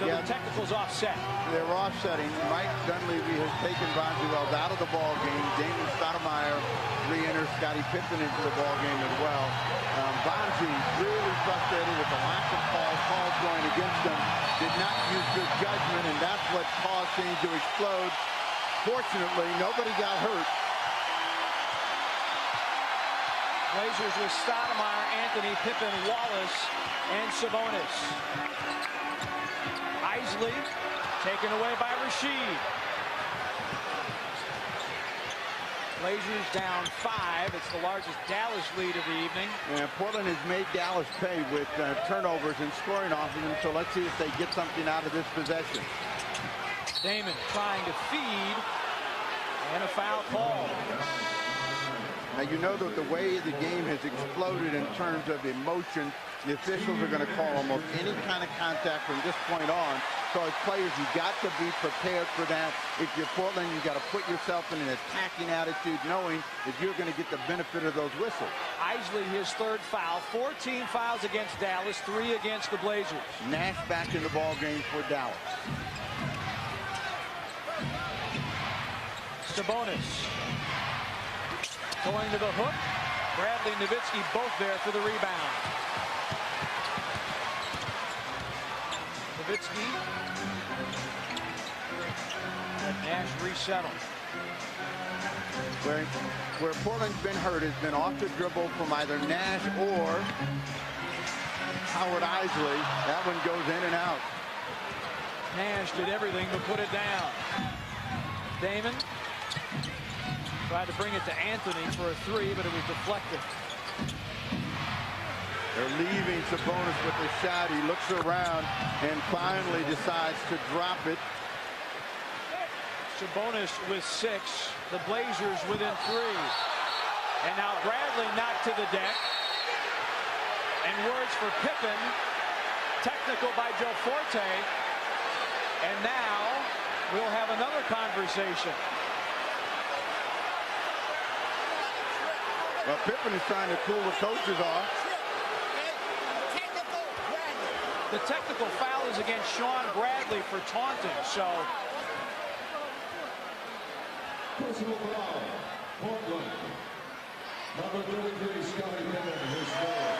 So the technical's offset. They're offsetting. Mike Dunleavy has taken Bonzi Wells out of the ball game. Damon Stoudemire re-enters Scottie Pippen into the ball game as well. Bonzi really frustrated with the lack of calls going against him. Did not use good judgment, and that's what caused things to explode. Fortunately, nobody got hurt. Blazers with Stoudemire, Anthony, Pippen, Wallace, and Sabonis. Isley taken away by Rasheed. Blazers down 5. It's the largest Dallas lead of the evening. And Portland has made Dallas pay with turnovers and scoring off of them, so let's see if they get something out of this possession. Damon trying to feed, and a foul call. Now, you know that the way the game has exploded in terms of emotion, the officials are going to call almost any kind of contact from this point on. So as players, you got to be prepared for that. If you're Portland, you got to put yourself in an attacking attitude, knowing that you're going to get the benefit of those whistles. Isley, his 3rd foul. 14 fouls against Dallas, 3 against the Blazers. Nash back in the ball game for Dallas. Sabonis going to the hook. Bradley and Nowitzki both there for the rebound. Nowitzki. And Nash resettled. Where Portland's been hurt has been off the dribble from either Nash or Howard Isley. That one goes in and out. Nash did everything but put it down. Damon tried to bring it to Anthony for a 3, but it was deflected. They're leaving Sabonis with the shot. He looks around and finally decides to drop it. Sabonis with 6. The Blazers within 3. And now Bradley knocked to the deck. And words for Pippen. Technical by Joe Forte. And now we'll have another conversation. Well, Pippen is trying to cool the coaches off. The technical foul is against Sean Bradley for taunting, so. Personal foul, Portland. Number 33, Scotty Pippen, his foul.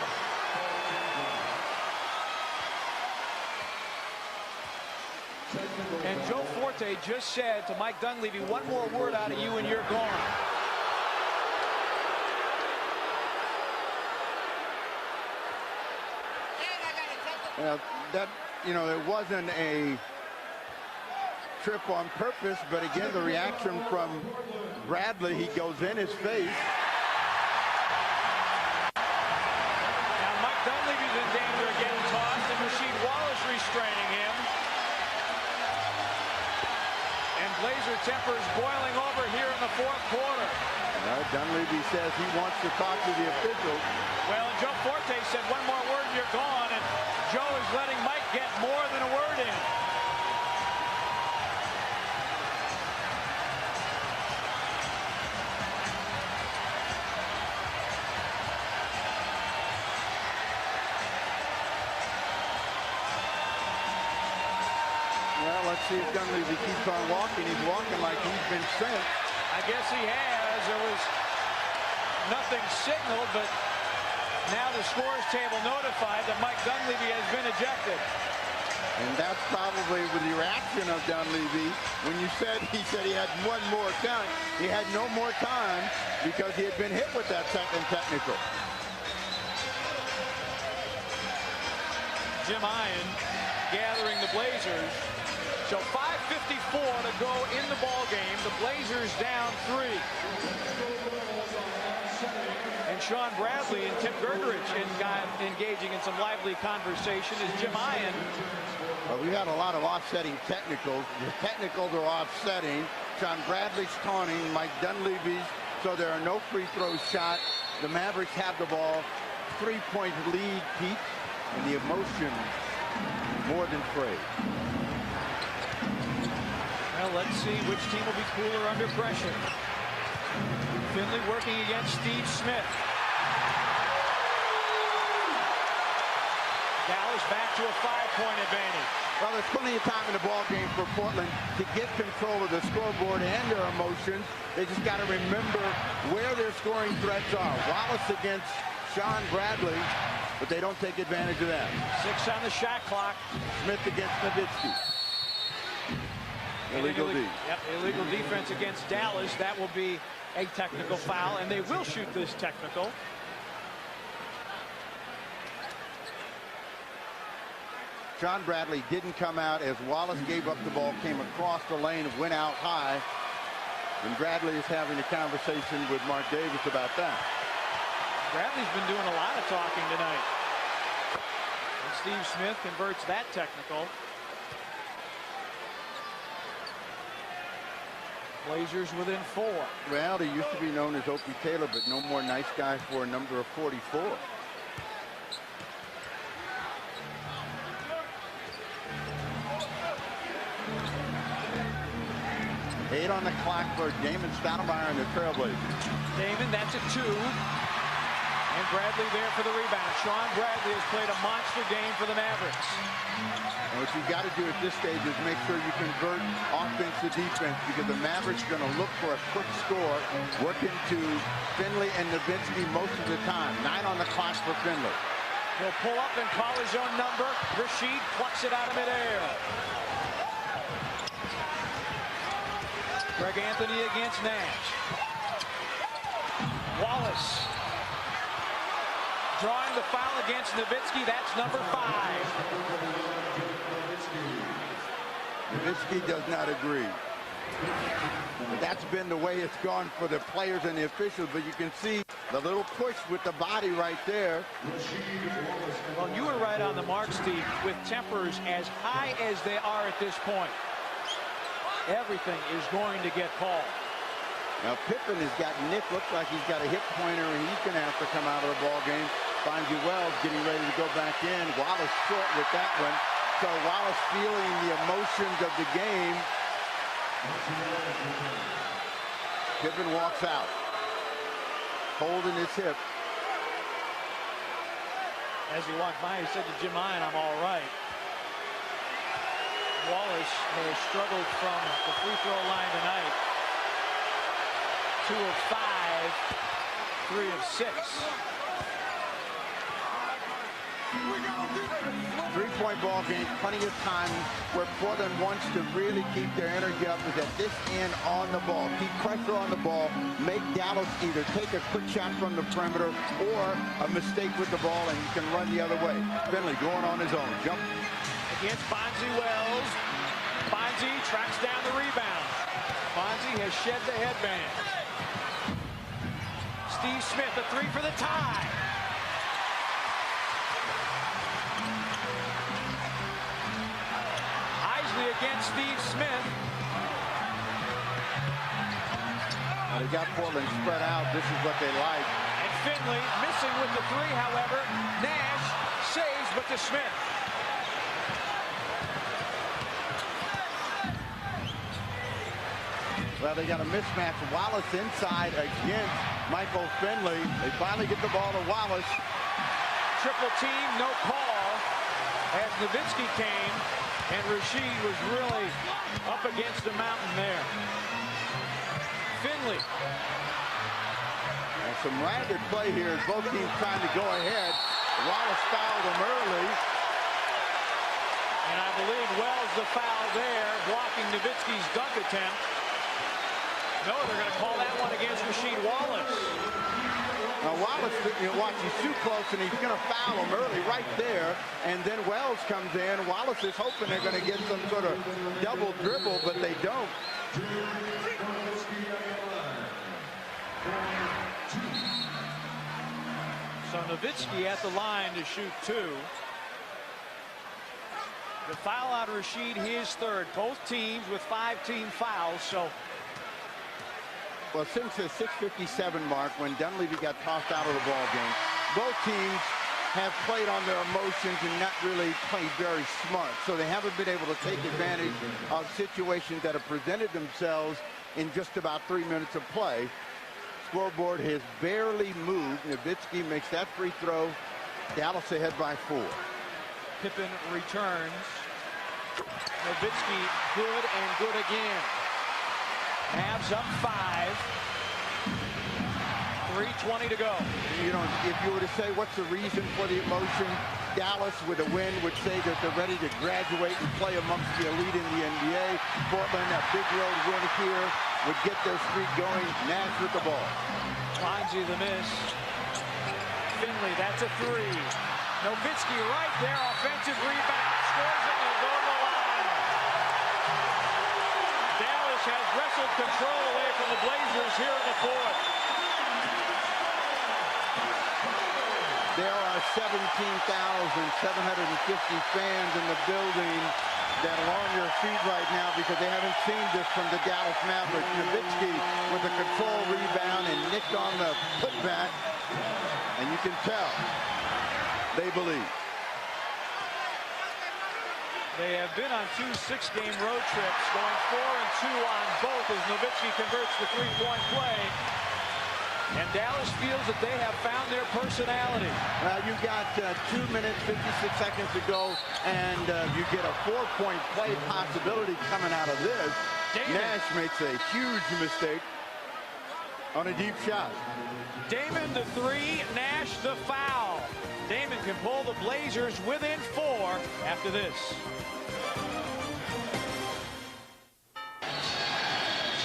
And Joe Forte just said to Mike Dunleavy, one more word out of you and you're gone. Well, that, it wasn't a trip on purpose, but again, the reaction from Bradley, he goes in his face. Now Mike Dunleavy's in danger of getting tossed, and Rasheed Wallace restraining him. And Blazer temper is boiling over here in the fourth quarter. Dunleavy says he wants to talk to the officials. Well, and Joe Forte said one more word and you're gone, and Joe is letting Mike get more than a word in. Well, let's see if Dunleavy keeps on walking. He's walking like he's been sent. I guess he has. There was nothing signaled, but now the scores table notified that Mike Dunleavy has been ejected. And that's probably with the reaction of Dunleavy. When he said he had one more time, he had no more time because he had been hit with that second technical. Jim Ian gathering the Blazers. So 5:54 to go in the ball game. The Blazers down 3. And Sean Bradley and Tim Gergerich engaging in some lively conversation as Jim Ian. Well, we had a lot of offsetting technicals. The technicals are offsetting. Sean Bradley's taunting, Mike Dunleavy's, so there are no free throws shot. The Mavericks have the ball. 3-point lead, Pete, and the emotion more than frayed. Well, let's see which team will be cooler under pressure. Finley working against Steve Smith. Dallas back to a 5-point advantage. Well, there's plenty of time in the ball game for Portland to get control of the scoreboard and their emotions. They just got to remember where their scoring threats are. Wallace against Sean Bradley, but they don't take advantage of that. 6 on the shot clock. Smith against Nowitzki. Illegal D. Yep, illegal defense against Dallas. That will be a technical foul, and they will shoot this technical. Sean Bradley didn't come out as Wallace gave up the ball, came across the lane, went out high. And Bradley is having a conversation with Mark Davis about that. Bradley's been doing a lot of talking tonight. And Steve Smith converts that technical. Blazers within 4. Well, he used to be known as Opie Taylor, but no more nice guy for a number of 44. Eight on the clock for Damon Stoudemire and the Trailblazers. Damon, that's a 2. And Bradley there for the rebound. Sean Bradley has played a monster game for the Mavericks. And what you've got to do at this stage is make sure you convert offense to defense, because the Mavericks are going to look for a quick score, working to Finley and Nowitzki most of the time. 9 on the clock for Finley. He'll pull up and call his own number. Rasheed plucks it out of midair. Greg Anthony against Nash. Wallace drawing the foul against Nowitzki. That's number 5. Nowitzki does not agree. That's been the way it's gone for the players and the officials, but you can see the little push with the body right there. Well, you were right on the mark, Steve, with tempers as high as they are at this point. Everything is going to get called. Now Pippen has got nicked. Looks like he's got a hip pointer, and he's going to have to come out of the ball game. Fonzie Wells getting ready to go back in. Wallace short with that one. So Wallace feeling the emotions of the game. Pippen walks out, holding his hip. As he walked by, he said to Jim Ian, "I'm all right." Wallace has struggled from the free throw line tonight. 2 of 5, 3 of 6. Three-point ball game, plenty of time where Portland wants to really keep their energy up is at this end on the ball. Keep pressure on the ball. Make Dallas either take a quick shot from the perimeter or a mistake with the ball, and you can run the other way. Finley going on his own. Jump. Against Bonzi Wells. Bonzi tracks down the rebound. Bonzi has shed the headband. Steve Smith, a 3 for the tie. Isley against Steve Smith. Well, they got Portland spread out. This is what they like. And Finley missing with the 3, however. Nash saves, but to Smith. Well, they got a mismatch. Wallace inside against Michael Finley. They finally get the ball to Wallace. Triple team, no call. As Nowitzki came, and Rasheed was really up against the mountain there. Finley. And some ragged play here as both teams trying to go ahead. Wallace fouled him early. And I believe Wells the foul there, blocking Nowitzki's dunk attempt. No, they're going to call that one against Rasheed Wallace. Now Wallace, watch, he's too close, and he's going to foul him early right there. And then Wells comes in. Wallace is hoping they're going to get some sort of double dribble, but they don't. So Nowitzki at the line to shoot 2. The foul on Rasheed, his 3rd. Both teams with 5-team fouls, so. Well, since the 6:57 mark, when Dunleavy got tossed out of the ball game, both teams have played on their emotions and not really played very smart. So they haven't been able to take advantage of situations that have presented themselves in just about 3 minutes of play. Scoreboard has barely moved. Nowitzki makes that free throw. Dallas ahead by 4. Pippen returns. Nowitzki good and good again. Mavs up 5. 3:20 to go. You know, if you were to say what's the reason for the emotion, Dallas with a win would say that they're ready to graduate and play amongst the elite in the NBA. Portland, a big road win here, would get their streak going. Nash with the ball. Bonzi the miss. Finley, that's a 3. Nowitzki right there, offensive rebound, scores it, and will go to the line. Dallas has wrestled control away from the Blazers here in the 4th. There are 17,750 fans in the building that are on their feet right now because they haven't seen this from the Dallas Mavericks. Nowitzki with a control rebound and nicked on the putback, and you can tell they believe. They have been on 2 6-game road trips, going 4-2 on both as Nowitzki converts the 3-point play. And Dallas feels that they have found their personality. Well, you got 2 minutes, 56 seconds to go, and you get a 4-point play possibility coming out of this. Damon. Nash makes a huge mistake on a deep shot. Damon the 3, Nash the foul. Damon can pull the Blazers within 4 after this.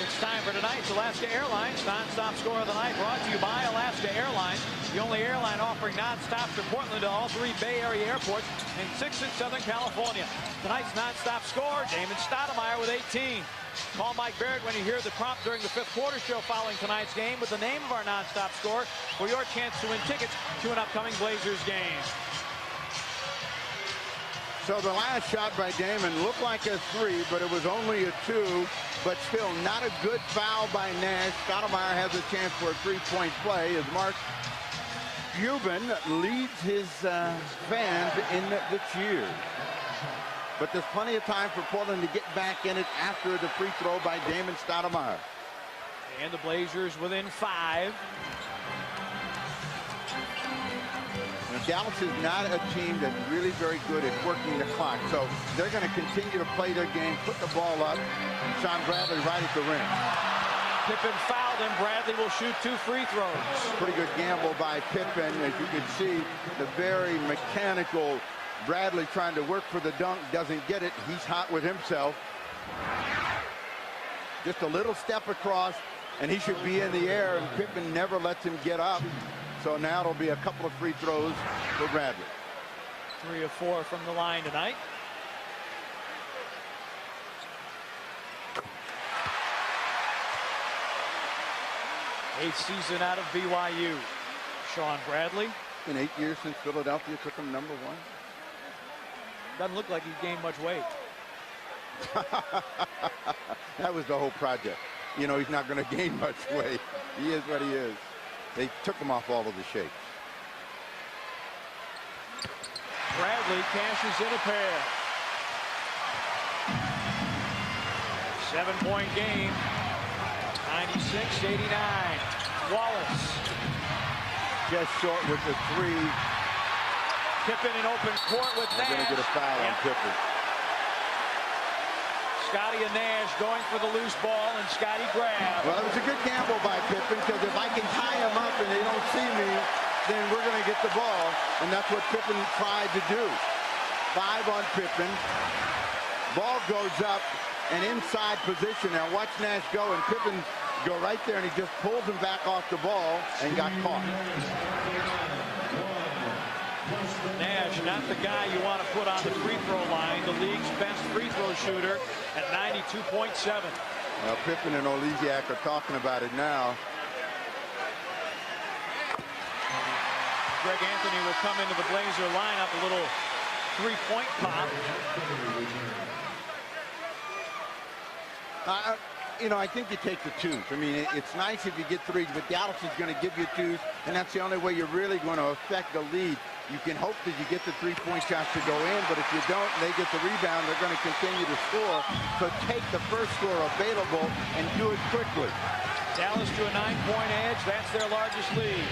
It's time for tonight's Alaska Airlines non-stop score of the night, brought to you by Alaska Airlines, the only airline offering non-stops from Portland to all 3 Bay Area airports in 6 in Southern California. Tonight's non-stop score, Damon Stoudemire with 18. Call Mike Barrett when you hear the prompt during the 5th quarter show following tonight's game with the name of our non-stop score for your chance to win tickets to an upcoming Blazers game. So the last shot by Damon looked like a 3, but it was only a 2. But still not a good foul by Nash. Stoudemire has a chance for a 3-point play as Mark Cuban leads his fans in the cheers. But there's plenty of time for Portland to get back in it after the free throw by Damon Stoudemire. And the Blazers within 5. Now, Dallas is not a team that's really very good at working the clock, so they're going to continue to play their game, put the ball up. Sean Bradley right at the rim. Pippen fouled him. Bradley will shoot 2 free throws. Pretty good gamble by Pippen. As you can see, the very mechanical Bradley trying to work for the dunk, doesn't get it. He's hot with himself. Just a little step across, and he should be in the air, and Pippen never lets him get up. So now it'll be a couple of free throws for Bradley. 3 of 4 from the line tonight. Eighth season out of BYU. Sean Bradley. In 8 years since Philadelphia took him #1. Doesn't look like he gained much weight. That was the whole project. You know, he's not going to gain much weight. He is what he is. They took him off all of the shapes. Bradley cashes in a pair. 7-point game. 96-89. Wallace. Just short with the 3. Pippen in open court with Nash. Going to get a foul on Pippen. Scotty and Nash going for the loose ball, and Scotty grabs. Well, it was a good gamble by Pippen, because if I can tie him up and they don't see me, then we're going to get the ball. And that's what Pippen tried to do. 5 on Pippen. Ball goes up and inside position. Now watch Nash go, and Pippen go right there, and he just pulls him back off the ball and got caught. Nash, not the guy you want to put on the free throw line. The league's best free throw shooter at 92.7. Well, Pippen and Oleksiak are talking about it now. Greg Anthony will come into the Blazer lineup. A little 3-point pop. You know, I think you take the 2s. I mean, it's nice if you get 3s, but Dallas is going to give you 2s, and that's the only way you're really going to affect the lead. You can hope that you get the 3-point shots to go in, but if you don't, they get the rebound, they're going to continue to score. So take the first score available and do it quickly. Dallas to a 9-point edge. That's their largest lead.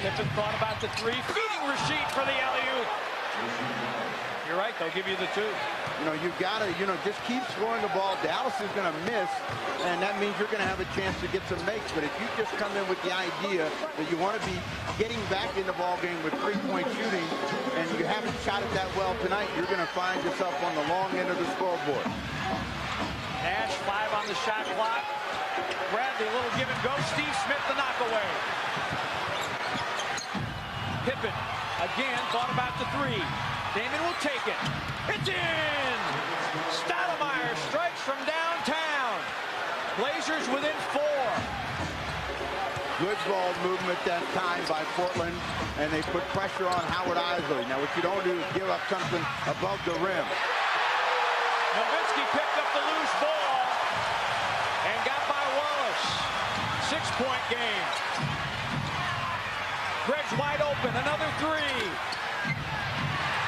Pippen thought about the 3. Feeding Rasheed for the alley-oop. You're right, they'll give you the 2. You know, you've got to, just keep scoring the ball. Dallas is going to miss, and that means you're going to have a chance to get some makes. But if you just come in with the idea that you want to be getting back in the ball game with 3-point shooting, and you haven't shot it that well tonight, you're going to find yourself on the long end of the scoreboard. Nash, 5 on the shot clock. Bradley, a little give and go. Steve Smith, the knockaway. Pippen, again, thought about the 3. Damon will take it. It's in! Stoudemire strikes from downtown. Blazers within 4. Good ball movement that time by Portland, and they put pressure on Howard Isley. Now, what you don't do is give up something above the rim. Nowitzki picked up the loose ball and got by Wallace. 6-point game. Greg's wide open, another 3.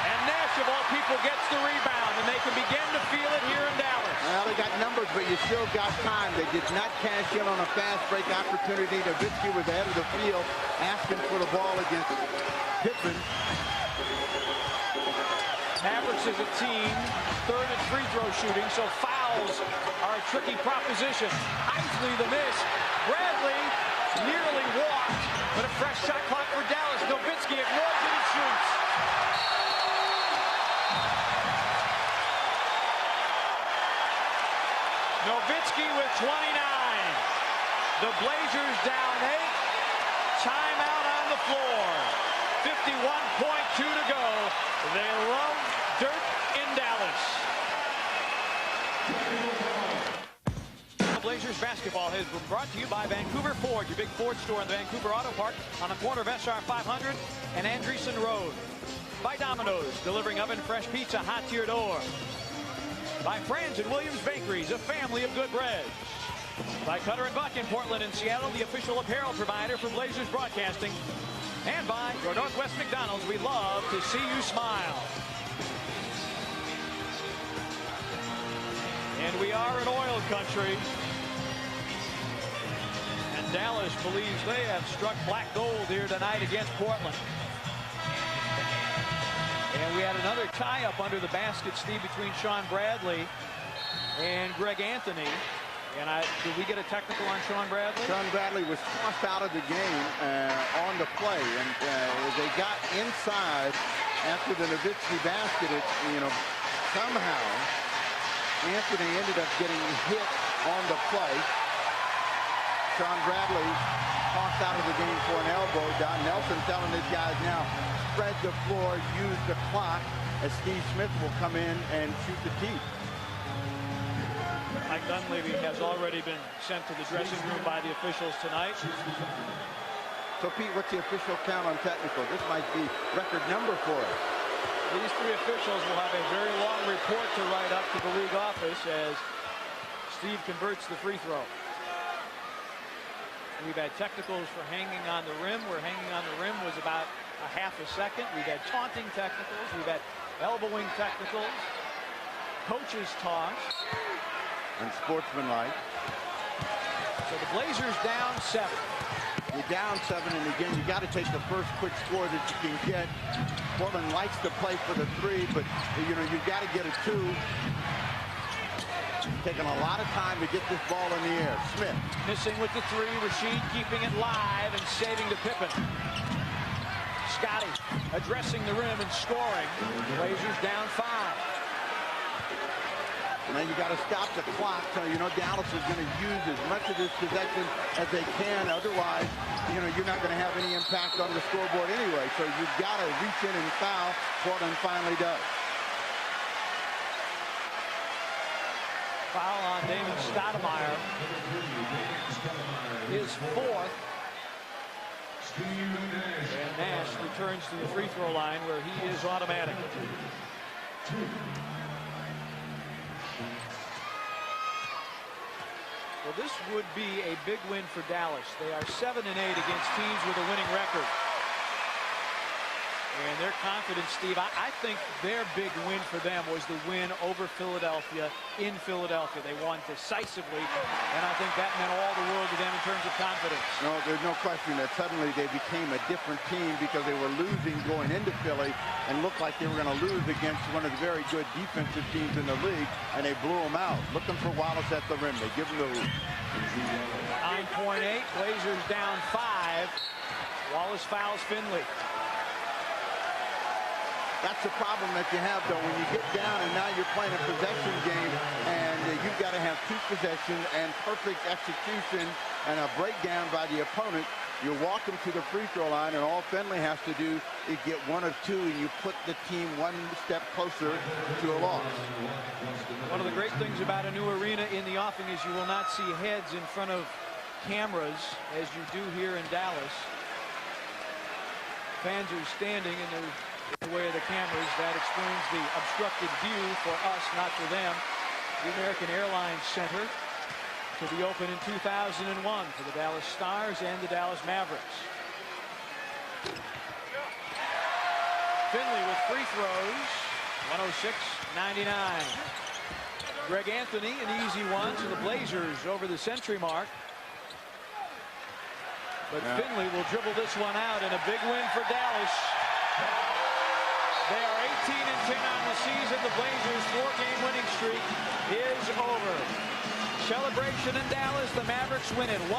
And Nash, of all people, gets the rebound, and they can begin to feel it here in Dallas. Well, they got numbers, but you still got time. They did not cash in on a fast break opportunity. Nowitzki was ahead of the field, asking for the ball against Pippen. Mavericks as a team, 3rd in free throw shooting, so fouls are a tricky proposition. Isley the miss. Bradley nearly walked, but a fresh shot clock for Dallas. Nowitzki ignores it and shoots. Nowitzki with 29. The Blazers down 8. Timeout on the floor. 51.2 to go. They love dirt in Dallas. Blazers basketball has been brought to you by Vancouver Ford, your big Ford store in the Vancouver Auto Park on the corner of SR 500 and Andreessen Road. By Domino's, delivering oven-fresh pizza hot to your door. By Franz and Williams Bakeries, a family of good breads. By Cutter & Buck in Portland and Seattle, the official apparel provider for Blazers broadcasting. And by your Northwest McDonald's, we love to see you smile. And we are in oil country. And Dallas believes they have struck black gold here tonight against Portland. And we had another tie-up under the basket, Steve, between Sean Bradley and Greg Anthony. And did we get a technical on Sean Bradley? Sean Bradley was tossed out of the game on the play, and they got inside after the Nowitzki basket. Somehow Anthony ended up getting hit on the play. Sean Bradley tossed out of the game for an elbow. Don Nelson telling his guys now, spread the floor, use the clock, as Steve Smith will come in and shoot the tee. Mike Dunleavy has already been sent to the dressing room by the officials tonight. So, Pete, what's the official count on technical? This might be record number for us. These three officials will have a very long report to write up to the league office as Steve converts the free throw. We've had technicals for hanging on the rim, where hanging on the rim was about a half a second. We've had taunting technicals. We've had elbowing technicals. Coaches toss. And sportsmanlike. So the Blazers down 7. You're down 7, and again, you got to take the first quick score that you can get. Portland likes to play for the 3, but you've got to get a 2. Taking a lot of time to get this ball in the air. Smith missing with the 3. Rasheed keeping it live and saving to Pippen. Scotty addressing the rim and scoring. Blazers down 5. Now you got to stop the clock. So Dallas is going to use as much of this possession as they can. Otherwise, you're not going to have any impact on the scoreboard anyway. So you've got to reach in and foul. Portland finally does. Foul on Damon Stoudemire. His 4th. And Nash returns to the free throw line where he is automatic. Well, this would be a big win for Dallas. They are 7-8 against teams with a winning record. And their confidence, Steve, I think their big win for them was the win over Philadelphia in Philadelphia. They won decisively, and I think that meant all the world to them in terms of confidence. No, there's no question that suddenly they became a different team because they were losing going into Philly and looked like they were going to lose against one of the very good defensive teams in the league, and they blew them out. Looking for Wallace at the rim. They give him the lead. 9.8, Blazers down 5. Wallace fouls Finley. That's the problem that you have, though, when you get down and now you're playing a possession game, and you've got to have 2 possessions and perfect execution and a breakdown by the opponent. You walk them to the free throw line, and all Finley has to do is get 1 of 2, and you put the team 1 step closer to a loss. One of the great things about a new arena in the offing is you will not see heads in front of cameras as you do here in Dallas. Fans are standing and they're in the way of the cameras. That explains the obstructed view for us, not for them. The American Airlines Center to be open in 2001 for the Dallas Stars and the Dallas Mavericks. Finley with free throws. 106-99. Greg Anthony, an easy one to the Blazers over the century mark. But Finley will dribble this one out, and a big win for Dallas. They are 18-10 on the season. The Blazers' 4-game winning streak is over. Celebration in Dallas. The Mavericks win it 106-101.